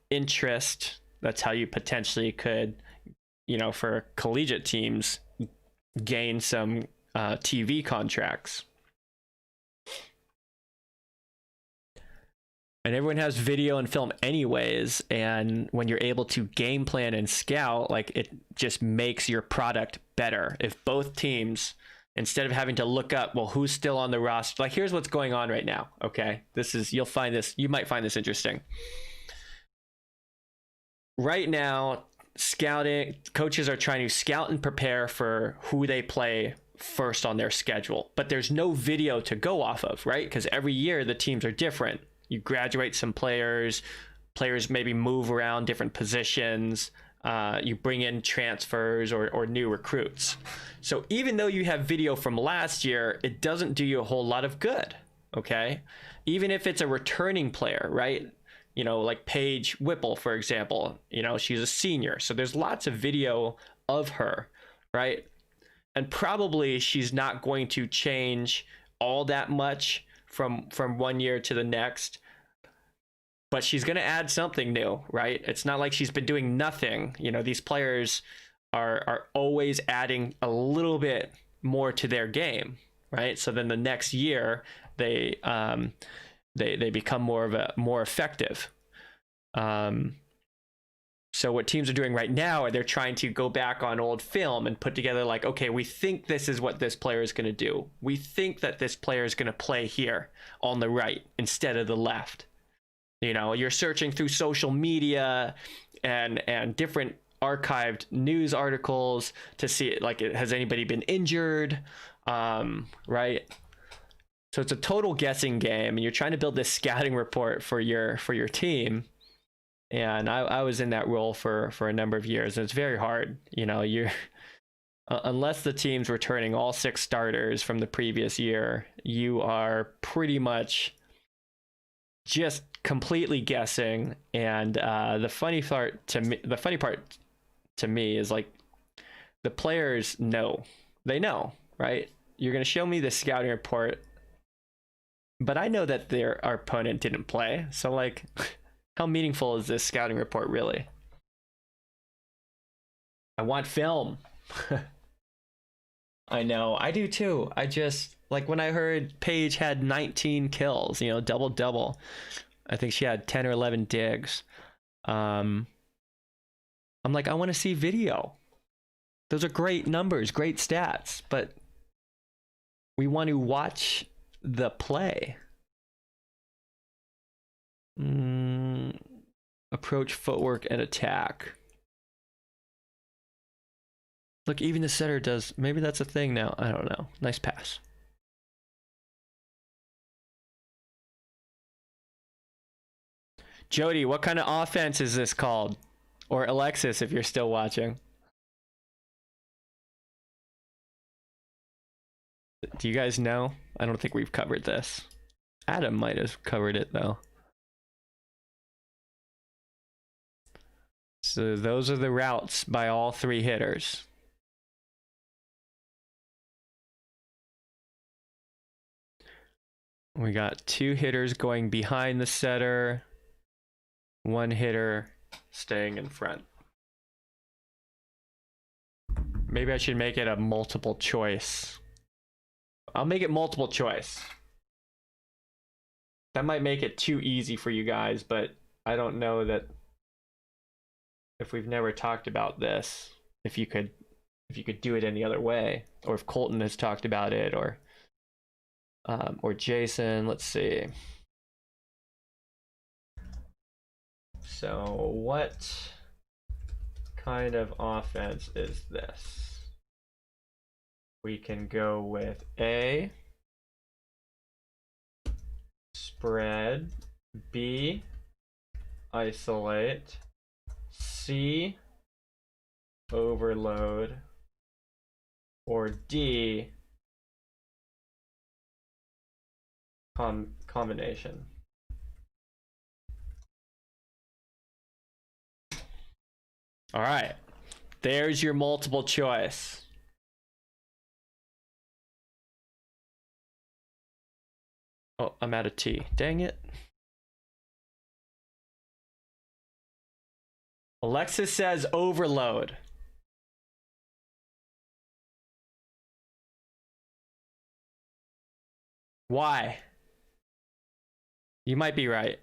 Speaker 1: interest. That's how you potentially could, you know, for collegiate teams, gain some TV contracts. And everyone has video and film anyways, and when you're able to game plan and scout, like, it just makes your product better. If both teams, instead of having to look up, well, who's still on the roster, like, here's what's going on right now. Okay, this is, you might find this interesting. Right now, scouting coaches are trying to scout and prepare for who they play first on their schedule, but there's no video to go off of, right? Because every year the teams are different. You graduate some players maybe move around different positions, you bring in transfers or new recruits. So even though you have video from last year, it doesn't do you a whole lot of good. Okay, even if it's a returning player, right? You know, like Paige Whipple, for example, you know, she's a senior, so there's lots of video of her, right? And probably she's not going to change all that much from one year to the next, but she's going to add something new, right? It's not like she's been doing nothing. You know, these players are always adding a little bit more to their game, right? So then the next year they become more effective. So what teams are doing right now are they're trying to go back on old film and put together, like, okay, we think this is what this player is going to do. We think that this player is going to play here on the right instead of the left. You know, you're searching through social media and different archived news articles to see, like, has anybody been injured, right? So it's a total guessing game, and you're trying to build this scouting report for your team. And I was in that role for a number of years, and it's very hard. You know, you're unless the team's returning all 6 starters from the previous year, you are pretty much just completely guessing. And the funny part to me is, like, the players know. They know, right? You're going to show me the scouting report, but I know that our opponent didn't play. So, like, how meaningful is this scouting report really? I want film. I know, I do too. I just, like, when I heard Paige had 19 kills, you know, double. I think she had 10 or 11 digs. I'm like, I want to see video. Those are great numbers, great stats, but we want to watch the play. Approach, footwork, and attack. Look, even the setter does. Maybe that's a thing now. I don't know. Nice pass. Jody, what kind of offense is this called? Or Alexis, if you're still watching. Do you guys know? I don't think we've covered this. Adam might have covered it, though. So those are the routes by all 3 hitters. We got 2 hitters going behind the setter, 1 hitter staying in front. Maybe I should make it a multiple choice. I'll make it multiple choice. That might make it too easy for you guys, but I don't know that if we've never talked about this, if you could do it any other way, or if Colton has talked about it, or Jason. Let's see. So what kind of offense is this? We can go with A, spread, B, isolate, C, overload, or D, combination. All right, there's your multiple choice. Oh, I'm out of T. Dang it. Alexis says overload. Why? You might be right.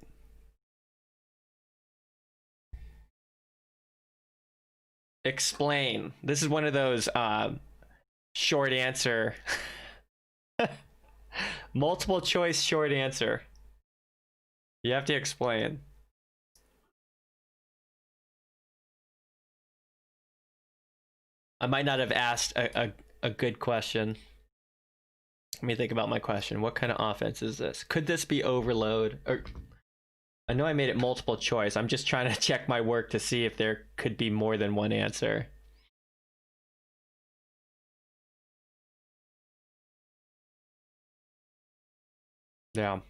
Speaker 1: explain. This is one of those short answer, multiple choice short answer. You have to explain. I might not have asked a good question. Let me think about my question. What kind of offense is this? Could this be overload? Or I know I made it multiple choice. I'm just trying to check my work to see if there could be more than one answer. Yeah.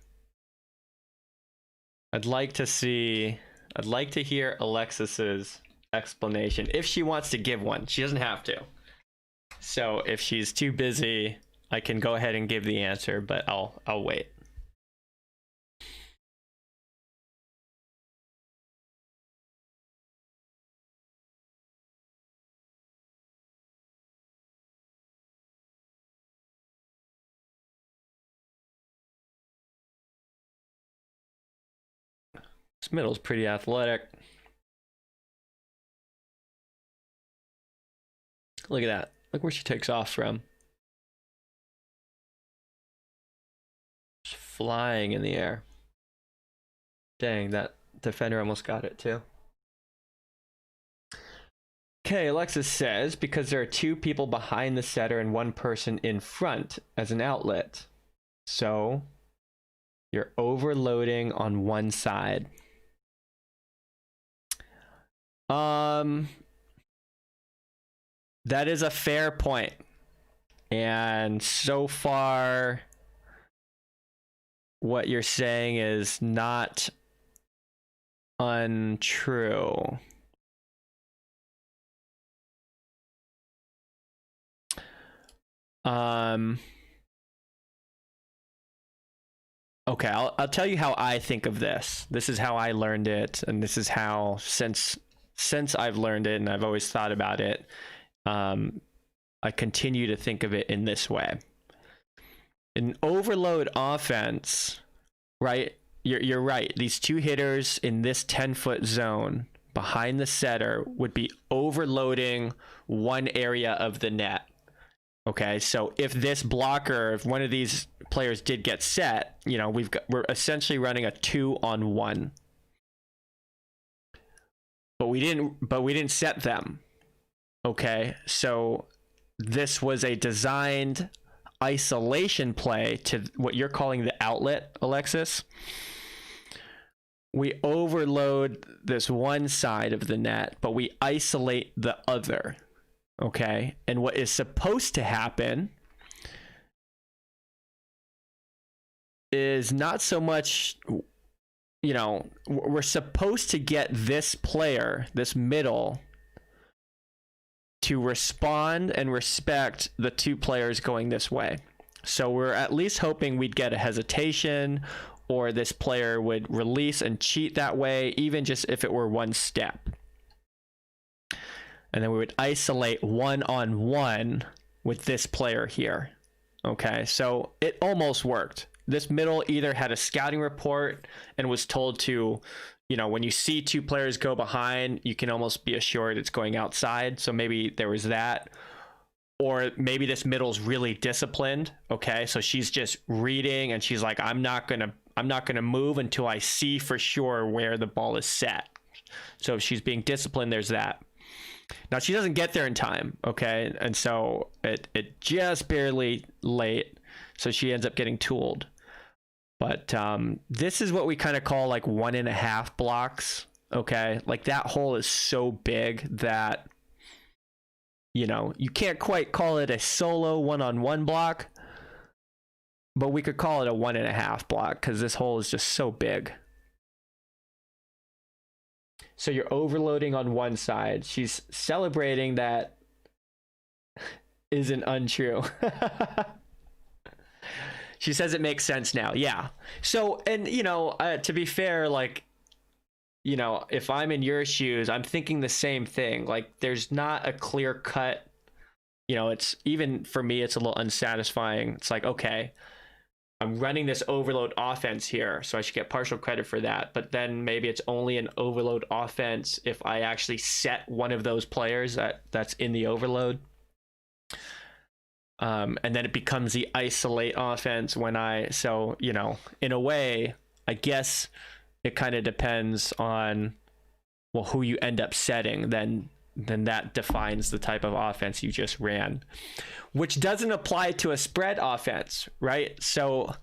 Speaker 1: I'd like to hear Alexis's explanation if she wants to give one. She doesn't have to. So if she's too busy, I can go ahead and give the answer, but I'll wait. This middle's pretty athletic. Look at that. Look where she takes off from. Just flying in the air. Dang, that defender almost got it too. Okay, Alexis says, because there are two people behind the setter and one person in front as an outlet. So you're overloading on one side. That is a fair point. And so far, what you're saying is not untrue. Okay, I'll tell you how I think of this. This is how I learned it, and this is how since I've learned it and I've always thought about it, I continue to think of it in this way. In overload offense, right? You're right. These two hitters in this 10-foot zone behind the setter would be overloading one area of the net. Okay, so if this blocker, if one of these players did get set, you know, we're essentially running a 2-on-1. But we didn't set them. Okay, so this was a designed isolation play to what you're calling the outlet, Alexis. We overload this one side of the net, but we isolate the other. Okay, and what is supposed to happen is not so much, you know, we're supposed to get this player, this middle, to respond and respect the two players going this way. So we're at least hoping we'd get a hesitation, or this player would release and cheat that way, even just if it were one step. And then we would isolate 1-on-1 with this player here. Okay, so it almost worked. This middle either had a scouting report and was told to, you know, when you see two players go behind, you can almost be assured it's going outside. So maybe there was that. Or maybe this middle's really disciplined. Okay, so she's just reading and she's like, I'm not gonna move until I see for sure where the ball is set. So if she's being disciplined, there's that. Now she doesn't get there in time, okay, and so it just barely late, so she ends up getting tooled. But this is what we kind of call like 1.5 blocks, okay? Like that hole is so big that, you know, you can't quite call it a solo 1-on-1 block, but we could call it a 1.5 block because this hole is just so big. So you're overloading on one side. She's celebrating that isn't untrue. She says it makes sense now. Yeah. So, and, you know, to be fair, like, you know, if I'm in your shoes, I'm thinking the same thing. Like, there's not a clear cut, you know, it's even for me, it's a little unsatisfying. It's like, okay, I'm running this overload offense here, so I should get partial credit for that. But then maybe it's only an overload offense if I actually set one of those players that's in the overload. And then it becomes the isolate offense when so, you know, in a way, I guess it kind of depends on, well, who you end up setting. Then that defines the type of offense you just ran, which doesn't apply to a spread offense, right? So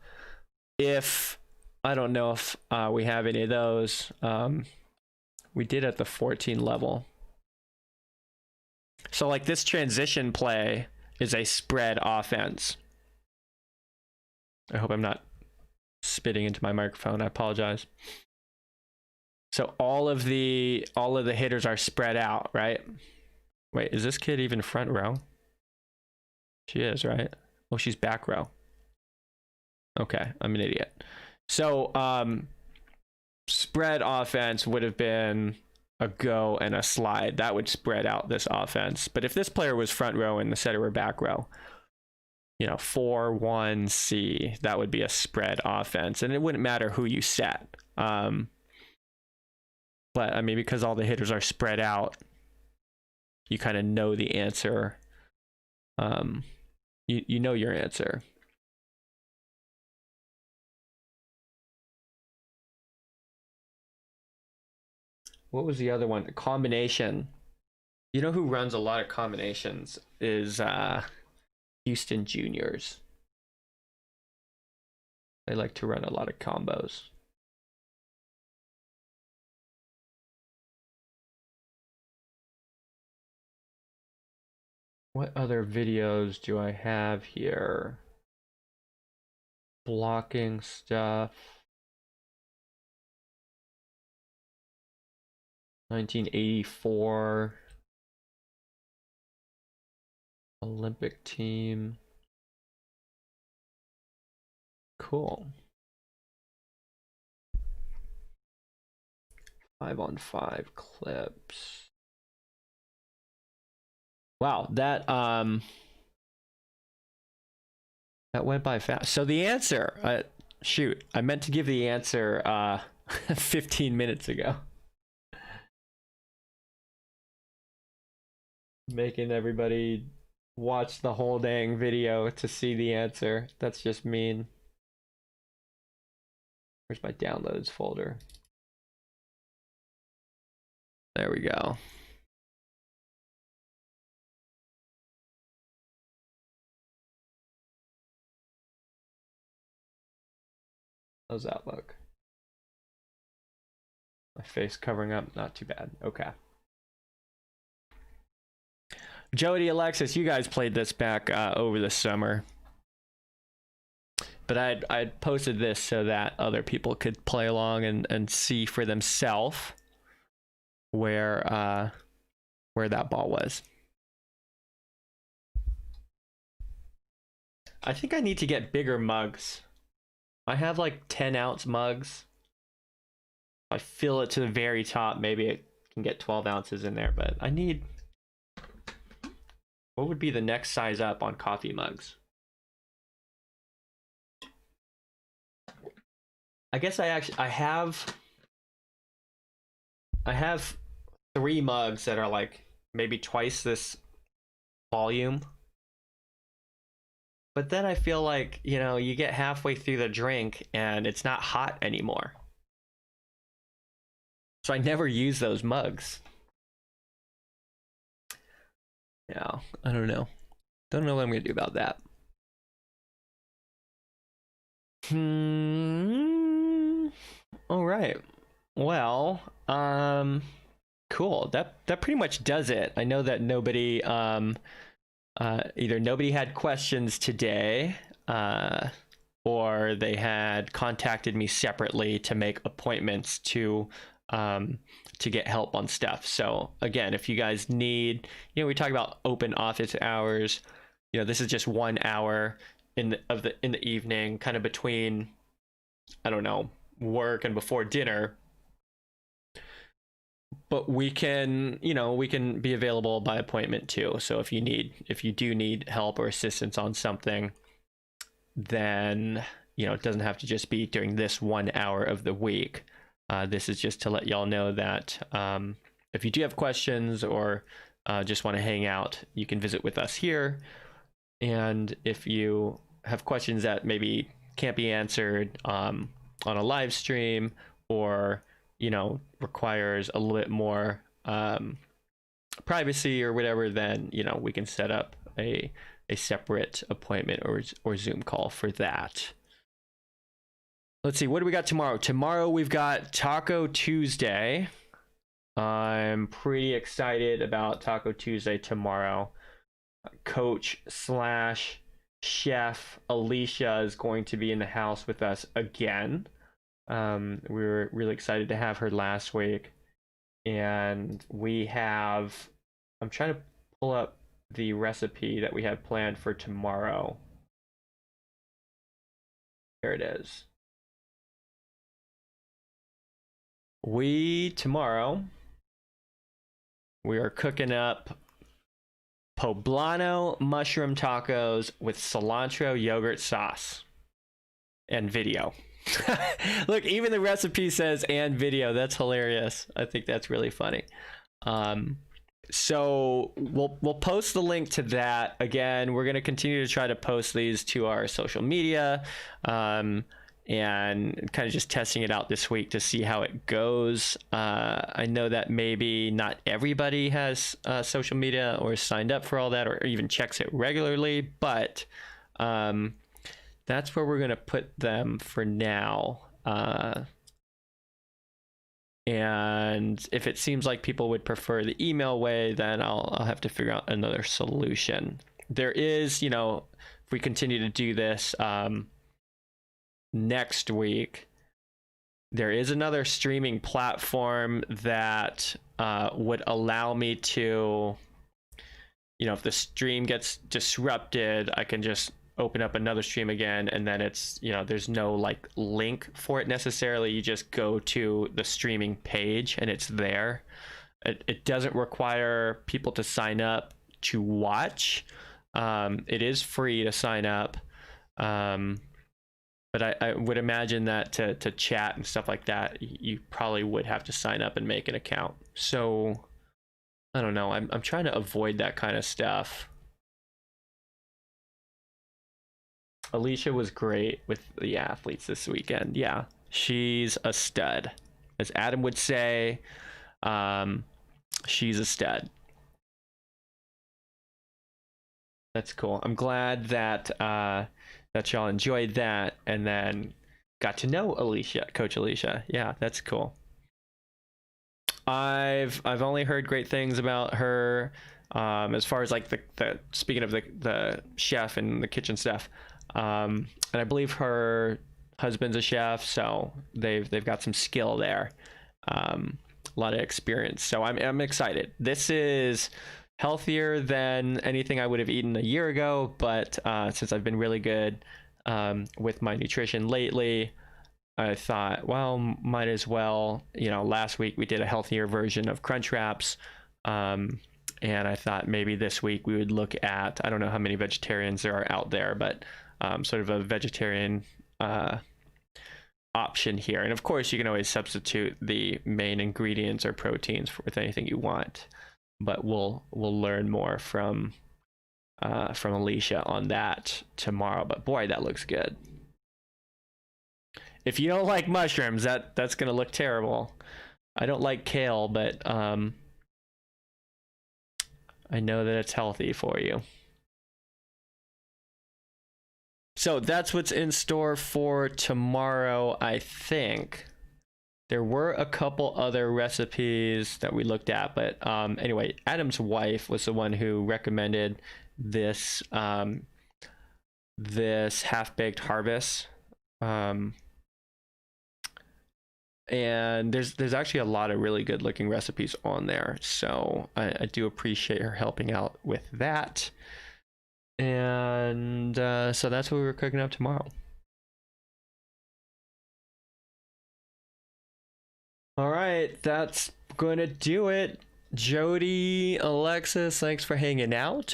Speaker 1: if, I don't know if we have any of those. We did at the 14 level. So like this transition play is a spread offense. I hope I'm not spitting into my microphone. I apologize. So all of the hitters are spread out, right? Wait, is this kid even front row? She is, right? Oh, she's back row. Okay, I'm an idiot. So spread offense would have been a go and a slide. That would spread out this offense. But if this player was front row and the setter were back row, you know, 4-1-C, that would be a spread offense. And it wouldn't matter who you set. But I mean, because all the hitters are spread out, you kind of know the answer. You know your answer. What was the other one? A combination. You know who runs a lot of combinations is Houston Juniors. They like to run a lot of combos. What other videos do I have here? Blocking stuff. 1984. Olympic team. Cool. 5-on-5 clips. Wow, that went by fast. So the answer, shoot, I meant to give the answer 15 minutes ago. Making everybody watch the whole dang video to see the answer. That's just mean. Where's my downloads folder? There we go. How's that look? My face covering up, not too bad. Okay. Jody, Alexis, you guys played this back over the summer. But I'd posted this so that other people could play along and see for themselves where that ball was. I think I need to get bigger mugs. I have like 10-ounce mugs. I fill it to the very top. Maybe it can get 12 ounces in there, but I need... What would be the next size up on coffee mugs? I guess I have 3 mugs that are like maybe twice this volume. But then I feel like, you know, you get halfway through the drink and it's not hot anymore. So I never use those mugs. Yeah, I don't know. Don't know what I'm gonna do about that. All right. Well, cool. That pretty much does it. I know that nobody either nobody had questions today, or they had contacted me separately to make appointments to get help on stuff. So again, if you guys need, you know, we talk about open office hours. You know, this is just 1 hour in the evening, kind of between, I don't know, work and before dinner. But we can, you know, we can be available by appointment too. So if you do need help or assistance on something, then it doesn't have to just be during this 1 hour of the week. This is just to let y'all know that if you do have questions or just want to hang out, you can visit with us here. And if you have questions that maybe can't be answered on a live stream, or requires a little bit more privacy or whatever, then we can set up a separate appointment or Zoom call for that. Let's see, what do we got tomorrow? Tomorrow we've got Taco Tuesday. I'm pretty excited about Taco Tuesday tomorrow. Coach / chef Alicia is going to be in the house with us again. We were really excited to have her last week. And I'm trying to pull up the recipe that we had planned for tomorrow. There it is. Tomorrow, we are cooking up poblano mushroom tacos with cilantro yogurt sauce and video. Look, even the recipe says and video. That's hilarious. I think that's really funny. So we'll post the link to that. Again, we're going to continue to try to post these to our social media, and kind of just testing it out this week to see how it goes. I know that maybe not everybody has social media or signed up for all that, or even checks it regularly, but that's where we're going to put them for now. And if it seems like people would prefer the email way, then I'll have to figure out another solution. There is, if we continue to do this next week, there is another streaming platform that would allow me to, if the stream gets disrupted, I can just open up another stream again, and then it's, there's no like link for it necessarily. You just go to the streaming page and it's there. It doesn't require people to sign up to watch. It is free to sign up. But I would imagine that to chat and stuff like that, you probably would have to sign up and make an account. So I don't know. I'm trying to avoid that kind of stuff. Alicia was great with the athletes this weekend. Yeah, she's a stud. As Adam would say, she's a stud. That's cool. I'm glad that that y'all enjoyed that and then got to know Alicia, Coach Alicia. Yeah, that's cool. I've only heard great things about her, as far as like the speaking of the chef and the kitchen stuff. And I believe her husband's a chef, so they've got some skill there, a lot of experience. So I'm excited. This is healthier than anything I would have eaten a year ago, but since I've been really good with my nutrition lately, I thought, well, might as well. Last week we did a healthier version of Crunch Wraps, and I thought maybe this week we would look at, I don't know how many vegetarians there are out there, but sort of a vegetarian option here. And of course, you can always substitute the main ingredients or proteins with anything you want. But we'll learn more from Alicia on that tomorrow. But boy, that looks good. If you don't like mushrooms, that's gonna look terrible. I don't like kale, but I know that it's healthy for you. So that's what's in store for tomorrow, I think. There were a couple other recipes that we looked at, but anyway, Adam's wife was the one who recommended this this half-baked harvest. And there's actually a lot of really good looking recipes on there, so I do appreciate her helping out with that. And so that's what we were cooking up tomorrow. All right, that's going to do it. Jody, Alexis, thanks for hanging out.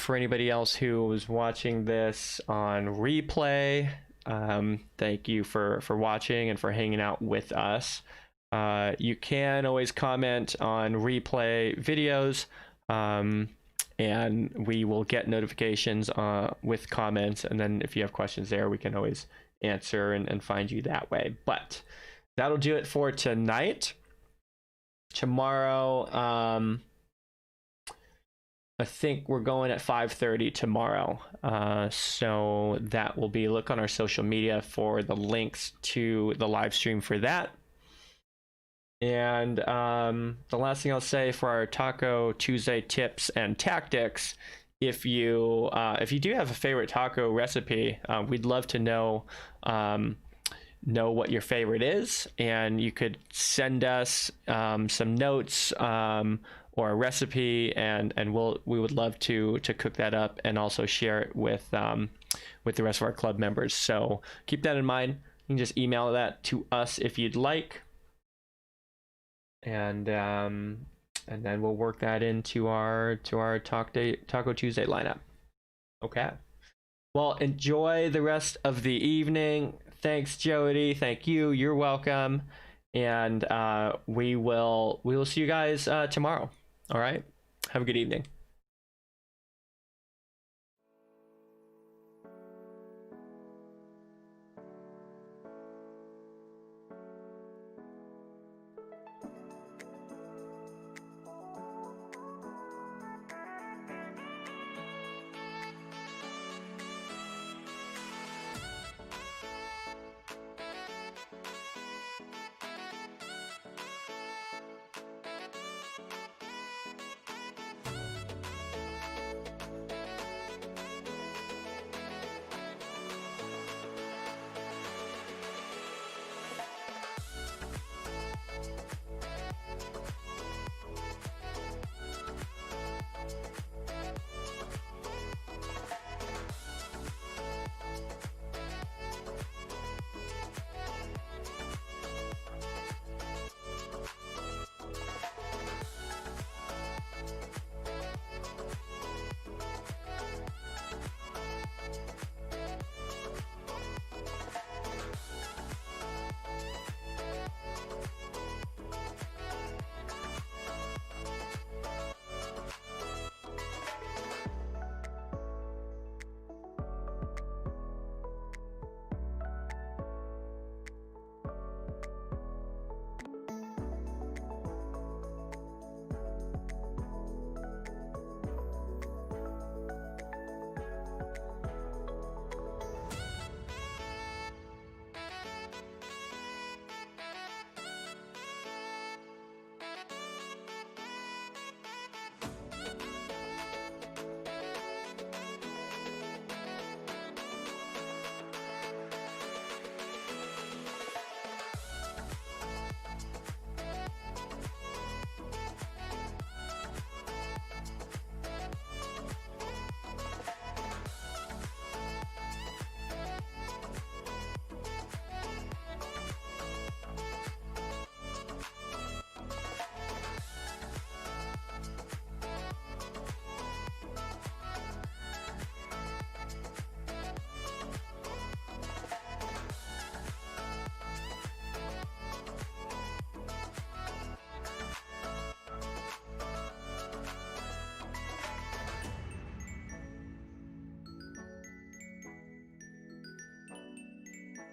Speaker 1: For anybody else who was watching this on replay, Thank you for watching and for hanging out with us. You can always comment on replay videos, and we will get notifications with comments. And then if you have questions there, we can always answer and find you that way. But that'll do it for tonight. Tomorrow, I think we're going at 5:30 tomorrow. So that will be, look on our social media for the links to the live stream for that. And the last thing I'll say for our Taco Tuesday tips and tactics, if you do have a favorite taco recipe, we'd love to know what your favorite is, and you could send us some notes or a recipe, and we would love to cook that up and also share it with the rest of our club members. So keep that in mind. You can just email that to us if you'd like, and then we'll work that into our Taco Tuesday lineup. Okay. Well, enjoy the rest of the evening. Thanks, Jody. Thank you. You're welcome. And we will see you guys tomorrow. All right. Have a good evening.